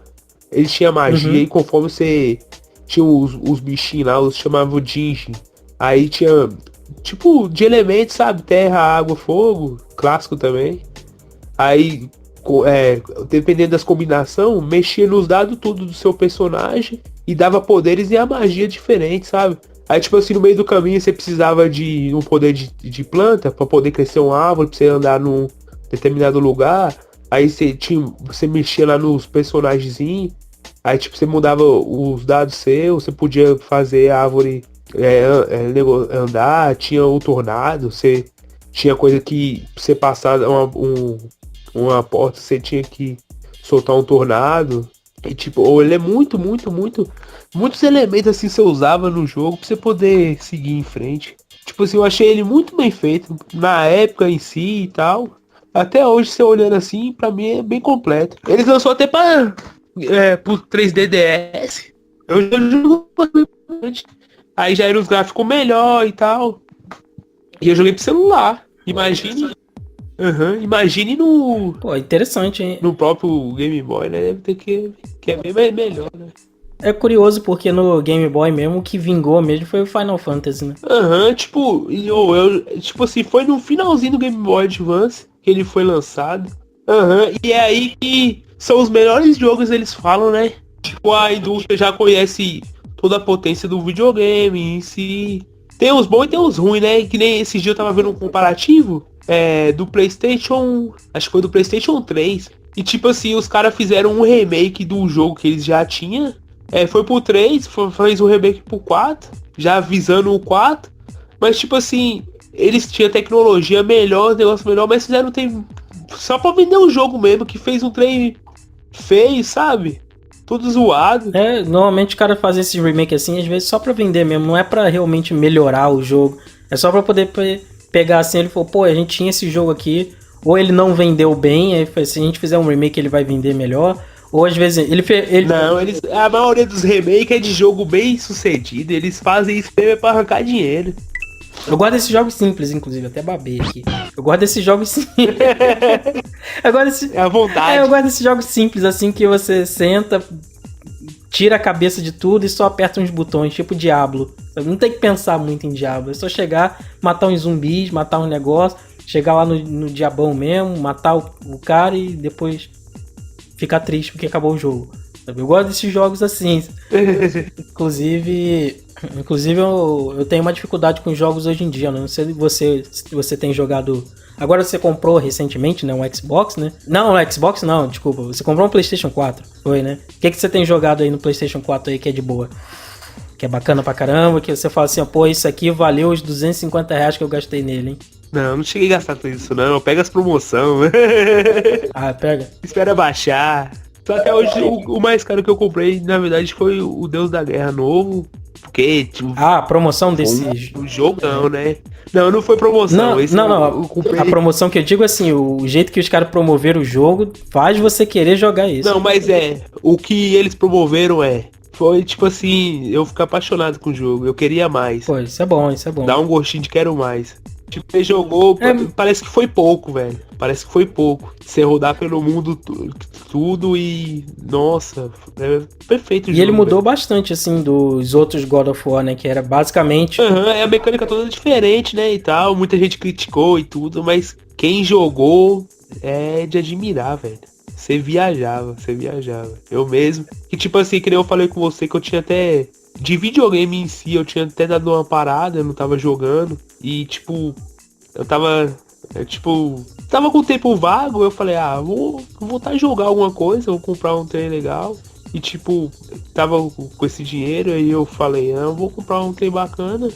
Eles tinham magia e conforme você tinha os bichinhos lá, eles chamavam Jinjin. Aí tinha, tipo, de elementos, sabe? Terra, água, fogo, clássico também. Aí, dependendo das combinações, mexia nos dados tudo do seu personagem e dava poderes e a magia diferente, sabe? Aí, tipo assim, no meio do caminho você precisava de um poder de planta pra poder crescer uma árvore, pra você andar num determinado lugar. Aí você mexia lá nos personagens. Aí tipo, você mudava os dados seus, você podia fazer a árvore andar, tinha o tornado, você tinha coisa que você passar uma porta, você tinha que soltar um tornado. E tipo, ele é muitos elementos assim você usava no jogo pra você poder seguir em frente. Tipo assim, eu achei ele muito bem feito na época em si e tal. Até hoje, você olhando assim, pra mim é bem completo. Eles lançou até pro 3D DS. Eu jogo bastante. Aí já era os gráficos melhor e tal. E eu joguei pro celular. Imagine. Imagine no. Pô, interessante, hein? No próprio Game Boy, né? Deve ter que é bem melhor, né? É curioso porque no Game Boy mesmo o que vingou mesmo foi o Final Fantasy, né? Tipo, tipo assim, foi no finalzinho do Game Boy Advance que ele foi lançado. E é aí que são os melhores jogos, eles falam, né? Tipo, a indústria já conhece toda a potência do videogame em si. Tem os bons e tem os ruins, né? Que nem esse dia eu tava vendo um comparativo do PlayStation, acho que foi do PlayStation 3. E tipo assim, os caras fizeram um remake do jogo que eles já tinham. Foi pro 3, fez o remake pro 4, já visando o 4. Mas tipo assim, eles tinham tecnologia melhor, negócio melhor, mas fizeram só pra vender o jogo mesmo, que fez um trem feio, sabe? Tudo zoado. Normalmente o cara faz esse remake assim, às vezes só pra vender mesmo, não é pra realmente melhorar o jogo. É só pra poder pegar assim, ele falou, pô, a gente tinha esse jogo aqui, ou ele não vendeu bem, aí se a gente fizer um remake ele vai vender melhor. Ou às vezes Não, a maioria dos remakes é de jogo bem sucedido. Eles fazem isso mesmo pra arrancar dinheiro. Eu gosto desses jogos simples, inclusive, até babei aqui. Eu gosto desses jogos simples. É a vontade. Eu gosto desses jogos simples, assim, que você senta, tira a cabeça de tudo e só aperta uns botões, tipo Diablo. Não tem que pensar muito em Diablo. É só chegar, matar uns zumbis, matar um negócio, chegar lá no diabão mesmo, matar o cara e depois ficar triste porque acabou o jogo. Eu gosto desses jogos assim. Inclusive eu tenho uma dificuldade com jogos hoje em dia. Não sei se você tem jogado. Agora você comprou recentemente, né? Um Xbox, né? Não, Xbox não, desculpa. Você comprou um PlayStation 4, foi, né? O que você tem jogado aí no PlayStation 4 aí que é de boa? Que é bacana pra caramba, que você fala assim, pô, isso aqui valeu os R$250 que eu gastei nele, hein? Não cheguei a gastar com isso, não. Pega as promoções. Ah, pega. Espera baixar. Só até hoje o mais caro que eu comprei, na verdade, foi o Deus da Guerra novo. Porque, tipo... a promoção desse... O jogo não, né? Não foi promoção. Não. A promoção que eu digo, assim, o jeito que os caras promoveram o jogo faz você querer jogar isso. Não, mas o que eles promoveram foi, tipo assim, eu ficar apaixonado com o jogo. Eu queria mais. Pô, isso é bom. Dá um gostinho de quero mais. Tipo, você jogou, parece que foi pouco, velho. Parece que foi pouco. Você rodar pelo mundo tudo e... Nossa, é perfeito o jogo. E ele mudou bastante, assim, dos outros God of War, né? Que era basicamente... A mecânica toda diferente, né, e tal. Muita gente criticou e tudo, mas quem jogou é de admirar, velho. Você viajava. Eu mesmo. Que tipo assim, que nem eu falei com você, que eu tinha até... De videogame em si, eu tinha até dado uma parada, eu não tava jogando. E tipo, eu tava com o tempo vago, eu falei, vou voltar a jogar alguma coisa, vou comprar um trem legal. E tipo, tava com esse dinheiro, aí eu falei, eu vou comprar um trem bacana,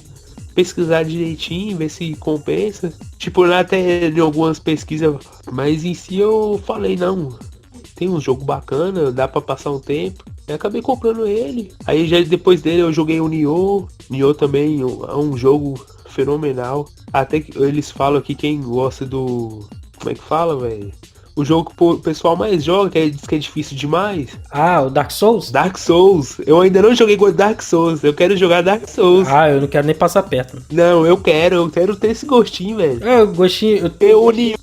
pesquisar direitinho, ver se compensa. Tipo, até de algumas pesquisas, mas em si eu falei, não, tem um jogo bacana, dá pra passar um tempo. Eu acabei comprando ele. Aí já depois dele eu joguei o Nioh. Nioh também é um jogo fenomenal. Até que eles falam aqui, quem gosta do... Como é que fala, velho? O jogo que o pessoal mais joga, que diz que é difícil demais. O Dark Souls? Dark Souls. Eu ainda não joguei Dark Souls. Eu quero jogar Dark Souls. Eu não quero nem passar perto. Não, eu quero ter esse gostinho, velho.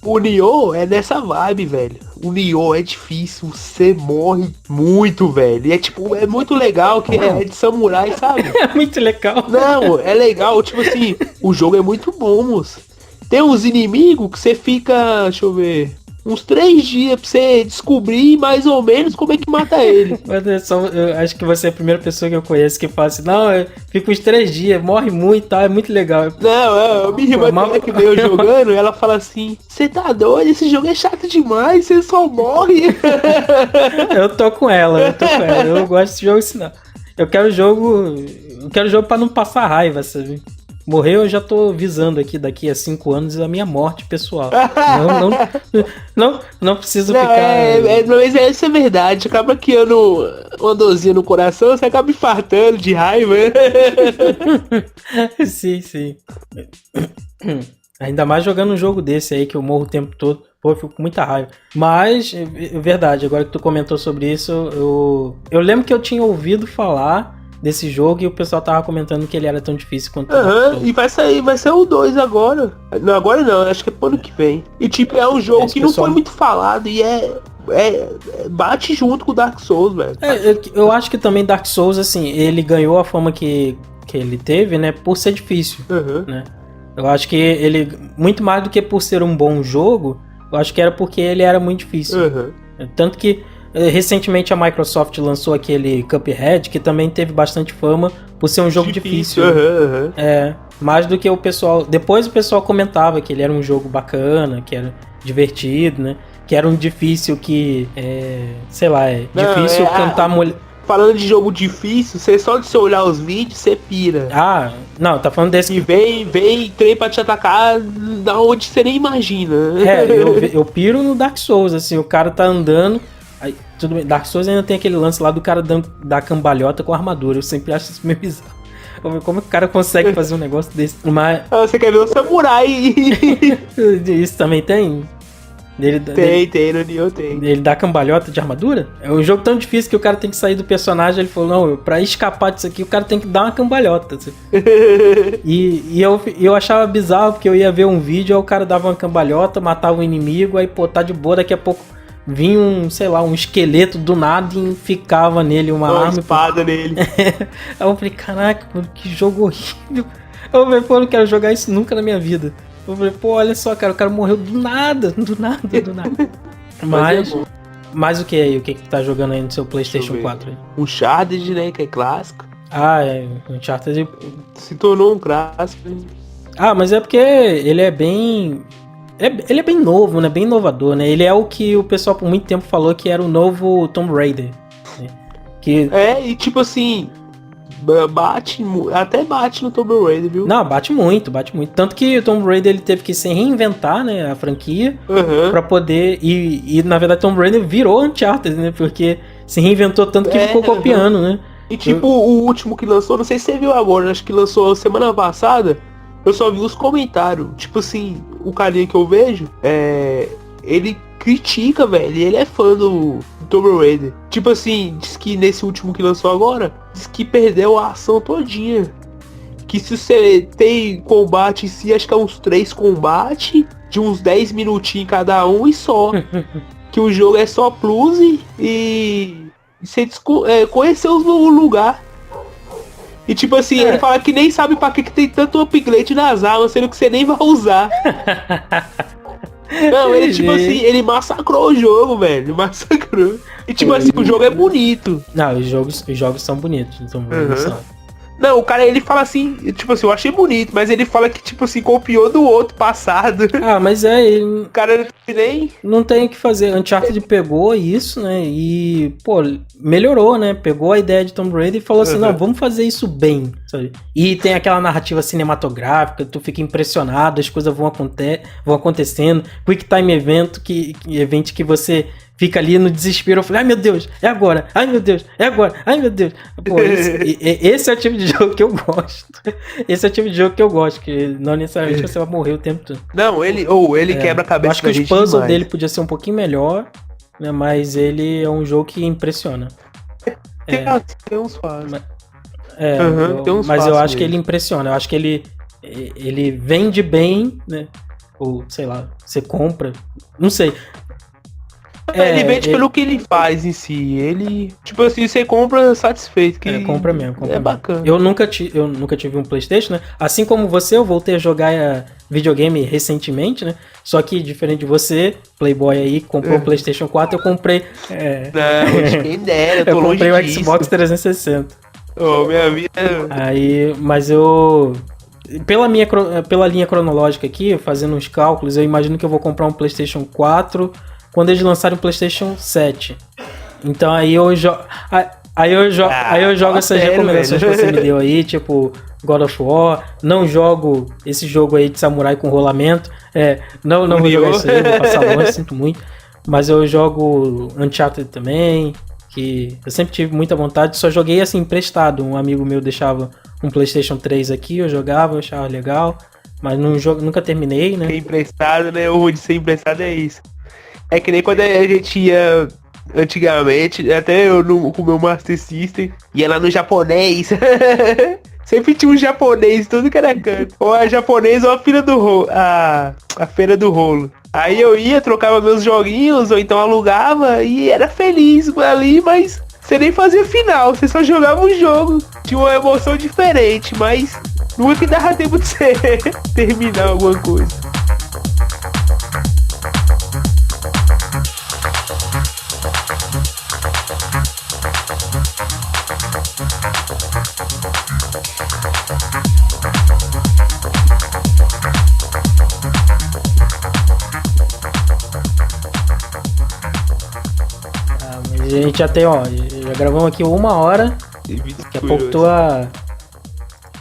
O Nioh é nessa vibe, velho. O Nioh é difícil, você morre muito, velho. E é muito legal que é de samurai, sabe? É muito legal. Não, é legal, tipo assim, o jogo é muito bom, moço. Tem uns inimigos que você fica, deixa eu ver, uns 3 dias pra você descobrir mais ou menos como é que mata ele. Eu acho que você é a primeira pessoa que eu conheço que fala assim, não, fica uns 3 dias, morre muito e tal, é muito legal. Não, minha irmã que veio jogando, ela fala assim, você tá doido, esse jogo é chato demais, você só morre. Eu tô com ela, eu não gosto desse jogo assim não. Eu quero jogo pra não passar raiva, sabe? Morreu, eu já tô visando aqui daqui a 5 anos a minha morte pessoal. Não preciso ficar... Mas isso é verdade. Acaba criando uma dorzinha no coração, você acaba infartando de raiva. Sim. Ainda mais jogando um jogo desse aí que eu morro o tempo todo. Pô, eu fico com muita raiva. Mas, é verdade, agora que tu comentou sobre isso, eu lembro que eu tinha ouvido falar desse jogo e o pessoal tava comentando que ele era tão difícil quanto e vai ser o 2 agora. Não, agora não, acho que é pro ano que vem. E tipo, é um jogo que não foi muito falado e bate junto com o Dark Souls, velho. Eu acho que também Dark Souls, assim, ele ganhou a fama que ele teve, né, por ser difícil, né? Eu acho que ele, muito mais do que por ser um bom jogo, eu acho que era porque ele era muito difícil. Tanto que recentemente a Microsoft lançou aquele Cuphead, que também teve bastante fama por ser um jogo difícil. Mais do que o pessoal... Depois o pessoal comentava que ele era um jogo bacana, que era divertido, né? Que era um difícil que... difícil cantar mulher... Falando de jogo difícil, só de você olhar os vídeos, você pira. Não, tá falando desse... E vem trem pra te atacar da onde você nem imagina. Eu piro no Dark Souls, assim, o cara tá andando... Aí, tudo bem, Dark Souls ainda tem aquele lance lá do cara dar cambalhota com armadura. Eu sempre acho isso meio bizarro. Como é que o cara consegue fazer um negócio desse? Mas... Você quer ver o samurai? Isso também tem? Tem, no Nioh tem. Ele dá cambalhota de armadura? É um jogo tão difícil que o cara tem que sair do personagem. Ele falou, não, pra escapar disso aqui, o cara tem que dar uma cambalhota. Assim. E eu achava bizarro, porque eu ia ver um vídeo, aí o cara dava uma cambalhota, matava um inimigo, aí pô, tá de boa, daqui a pouco vinha um esqueleto do nada e ficava nele uma arma. Espada nele. Aí eu falei, caraca, mano, que jogo horrível. Eu falei, pô, eu não quero jogar isso nunca na minha vida. Eu falei, pô, olha só, cara, o cara morreu do nada. Mas o que aí? O que tá jogando aí no seu PlayStation 4? Aí? Uncharted, né, que é clássico. Uncharted... Se tornou um clássico. Mas é porque ele é bem... Ele é bem novo, né? Bem inovador, né? Ele é o que o pessoal por muito tempo falou que era o novo Tomb Raider. Né? E tipo assim... Até bate no Tomb Raider, viu? Não, bate muito. Tanto que o Tomb Raider ele teve que se reinventar, né? A franquia. Pra poder... E na verdade Tomb Raider virou Uncharted, né? Porque se reinventou tanto que ficou copiando, né? E tipo, o último que lançou, não sei se você viu agora, acho que lançou semana passada... Eu só vi os comentários. Tipo assim, o carinha que eu vejo, ele critica, velho. Ele é fã do Tomb Raider. Tipo assim, diz que nesse último que lançou agora, diz que perdeu a ação todinha. Que se você tem combate em si, acho que é uns 3 combates, de uns 10 minutinhos cada um e só. Que o jogo é só plus e você conhecer o lugar. E tipo assim, ele fala que nem sabe pra que tem tanto upgrade nas armas, sendo que você nem vai usar. Não, ele tipo assim, ele massacrou o jogo, velho. Massacrou. E tipo assim, o jogo é bonito. Não, os jogos são bonitos. Não, o cara, ele fala assim, tipo assim, eu achei bonito, mas ele fala que, tipo assim, copiou do outro passado. Mas o cara nem... Não tem o que fazer. Uncharted pegou isso, né, e, pô, melhorou, né, pegou a ideia de Tomb Raider e falou assim, não, vamos fazer isso bem, sabe? E tem aquela narrativa cinematográfica, tu fica impressionado, as coisas vão acontecendo, Quick Time Event que você... Fica ali no desespero, eu falei, ai meu Deus, é agora, ai meu Deus, é agora, ai meu Deus. Pô, esse é o tipo de jogo que eu gosto. Esse é o tipo de jogo que eu gosto, que não necessariamente você vai morrer o tempo todo. Não, ele quebra a cabeça. Acho que os puzzles dele podia ser um pouquinho melhor, né, mas ele é um jogo que impressiona. Tem uns fáceis. Mas eu acho que ele impressiona, eu acho que ele vende bem, né, ou sei lá, você compra, não sei. Ele vende pelo que ele faz em si. Ele, tipo assim, você compra satisfeito. Compra mesmo. Bacana. Eu nunca tive um PlayStation, né? Assim como você, eu voltei a jogar videogame recentemente, né? Só que, diferente de você, Playboy aí, comprou o PlayStation 4, eu comprei... Não, quem dera, eu comprei o Xbox 360. Minha vida... Aí, mas eu... Pela linha cronológica aqui, fazendo uns cálculos, eu imagino que eu vou comprar um PlayStation 4... quando eles lançarem o PlayStation 7. Então aí eu jogo essas recomendações que você me deu aí, tipo God of War. Não jogo esse jogo aí de samurai com rolamento. Não vou jogar isso aí, vou passar longe, sinto muito. Mas eu jogo Uncharted também, que eu sempre tive muita vontade. Só joguei assim, emprestado. Um amigo meu deixava um PlayStation 3 aqui, eu jogava, eu achava legal. Mas nunca terminei, né? Ser emprestado, né? O ruim de ser emprestado é isso. É que nem quando a gente ia antigamente, até eu com o meu Master System, ia lá no japonês. Sempre tinha um japonês, tudo que era canto. Ou a japonês ou a feira do rolo. A feira do rolo. Aí eu ia, trocava meus joguinhos, ou então alugava e era feliz ali, mas você nem fazia final, você só jogava um jogo. Tinha uma emoção diferente, mas nunca que dava tempo de você terminar alguma coisa. A gente já tem, ó, já gravamos aqui 1 hora. Daqui a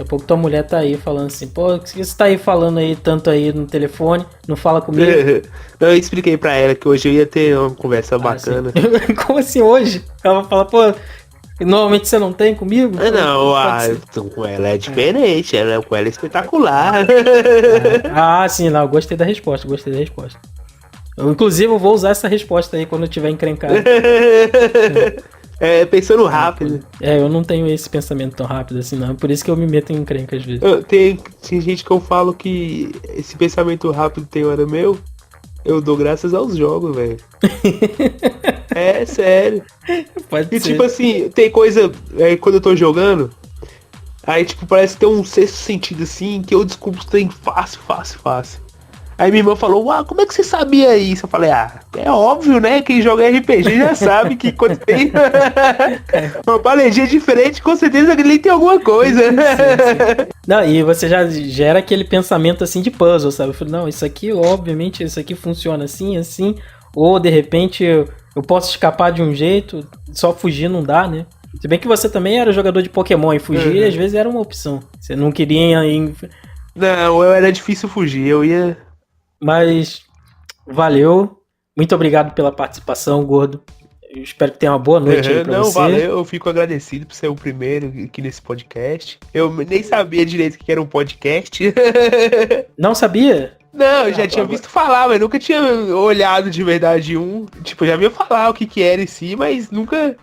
pouco tua mulher tá aí falando assim, pô, o que você tá aí falando aí tanto aí no telefone? Não fala comigo? Eu expliquei pra ela que hoje eu ia ter uma conversa bacana. Como assim hoje? Ela fala, pô, normalmente você não tem comigo? Não, com ela é diferente, com ela é espetacular. Sim, não, gostei da resposta. Inclusive, eu vou usar essa resposta aí quando eu tiver encrencado. Pensando rápido. Eu não tenho esse pensamento tão rápido assim, não. Por isso que eu me meto em encrenca às vezes. Tem gente que eu falo que esse pensamento rápido tem hora meu. Eu dou graças aos jogos, velho. É sério. Pode ser. Tipo assim, tem coisa. Quando eu tô jogando, aí tipo, parece ter um sexto sentido assim, que eu descubro tem fácil. Aí minha irmã falou, como é que você sabia isso? Eu falei, é óbvio, né? Quem joga RPG já sabe que quando tem uma paladinha diferente, com certeza ali tem alguma coisa. Sim. Não, e você já gera aquele pensamento assim de puzzle, sabe? Eu falei, não, isso aqui, obviamente, isso aqui funciona assim, ou de repente eu posso escapar de um jeito, só fugir não dá, né? Se bem que você também era jogador de Pokémon e fugir às vezes era uma opção. Você não queria... Não, era difícil fugir, eu ia... Mas valeu, muito obrigado pela participação, Gordo. Eu espero que tenha uma boa noite aí pra você. Não, valeu, eu fico agradecido por ser o primeiro aqui nesse podcast. Eu nem sabia direito que era um podcast. Não sabia? Não, eu já tinha visto falar, mas nunca tinha olhado de verdade um. Tipo, já via falar o que era em si, mas nunca...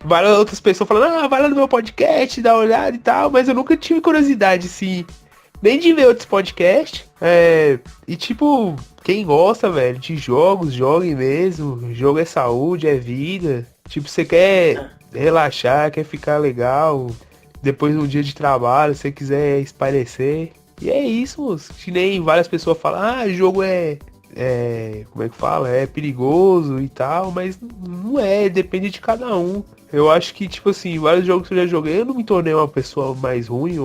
Várias outras pessoas falando, vai lá no meu podcast, dá uma olhada e tal, mas eu nunca tive curiosidade, assim... Nem de ver outros podcasts. E tipo, quem gosta, velho, de jogos, jogue mesmo. Jogo é saúde, é vida. Tipo, você quer relaxar, quer ficar legal. Depois de um dia de trabalho, se você quiser espairecer. E é isso, moço. Que nem várias pessoas falam, jogo como é que fala? É perigoso e tal, mas não é, depende de cada um. Eu acho que, tipo assim, vários jogos que eu já joguei, eu não me tornei uma pessoa mais ruim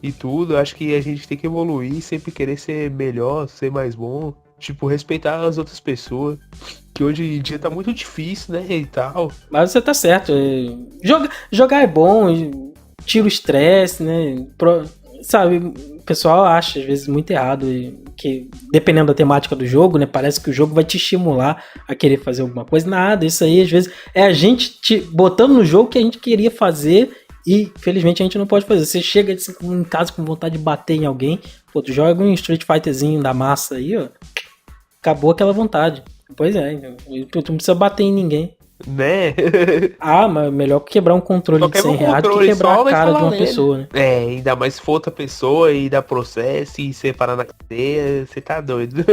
e tudo. Acho que a gente tem que evoluir, sempre querer ser melhor, ser mais bom, tipo, respeitar as outras pessoas, que hoje em dia tá muito difícil, né, e tal. Mas você tá certo, jogar é bom, tira o estresse, né, sabe, o pessoal acha às vezes muito errado, que dependendo da temática do jogo, né, parece que o jogo vai te estimular a querer fazer alguma coisa. Nada, isso aí às vezes é a gente botando no jogo que a gente queria fazer. E, felizmente, a gente não pode fazer. Você chega assim, em casa com vontade de bater em alguém, pô, tu joga um Street Fighterzinho da massa aí, ó, acabou aquela vontade. Pois é, tu não precisa bater em ninguém. Né? Mas melhor que quebrar um controle de 100 reais do que quebrar a cara de uma pessoa, né? Ainda mais se for outra pessoa e dar processo e você parar na cadeia, você tá doido.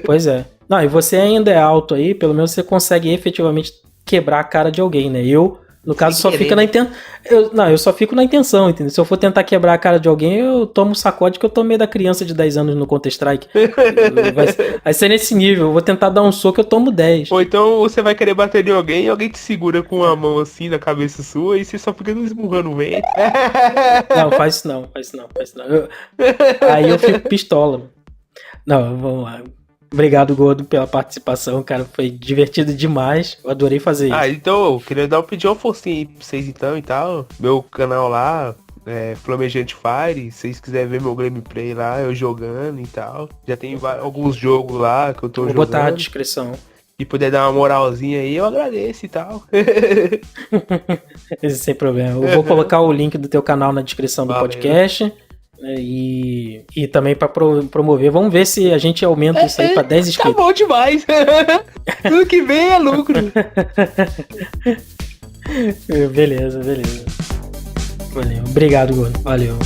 Pois é. Não, e você ainda é alto aí, pelo menos você consegue efetivamente quebrar a cara de alguém, né? No caso, só fica na intenção. Eu só fico na intenção, entendeu? Se eu for tentar quebrar a cara de alguém, eu tomo um sacode que eu tomei da criança de 10 anos no Counter-Strike. Vai ser nesse nível. Eu vou tentar dar um soco, eu tomo 10. Ou então você vai querer bater em alguém e alguém te segura com a mão assim na cabeça sua e você só fica esmurrando o vento. Não, faz isso não. Aí eu fico pistola. Não, vamos lá. Obrigado, Gordo, pela participação, cara. Foi divertido demais. Eu adorei fazer isso. Então, eu queria pedir uma forcinha aí pra vocês então e tal. Meu canal lá, Flamejante Fire. Se vocês quiserem ver meu gameplay lá, eu jogando e tal. Já tem alguns jogos lá que eu tô jogando. Vou botar na descrição. E puder dar uma moralzinha aí, eu agradeço e tal. Sem problema. Eu vou colocar o link do teu canal na descrição do podcast. né, e também pra promover. Vamos ver se a gente aumenta isso aí pra 10 inscritos. Tá bom demais. Tudo que vem é lucro. Beleza. Valeu. Obrigado, Gordo. Valeu.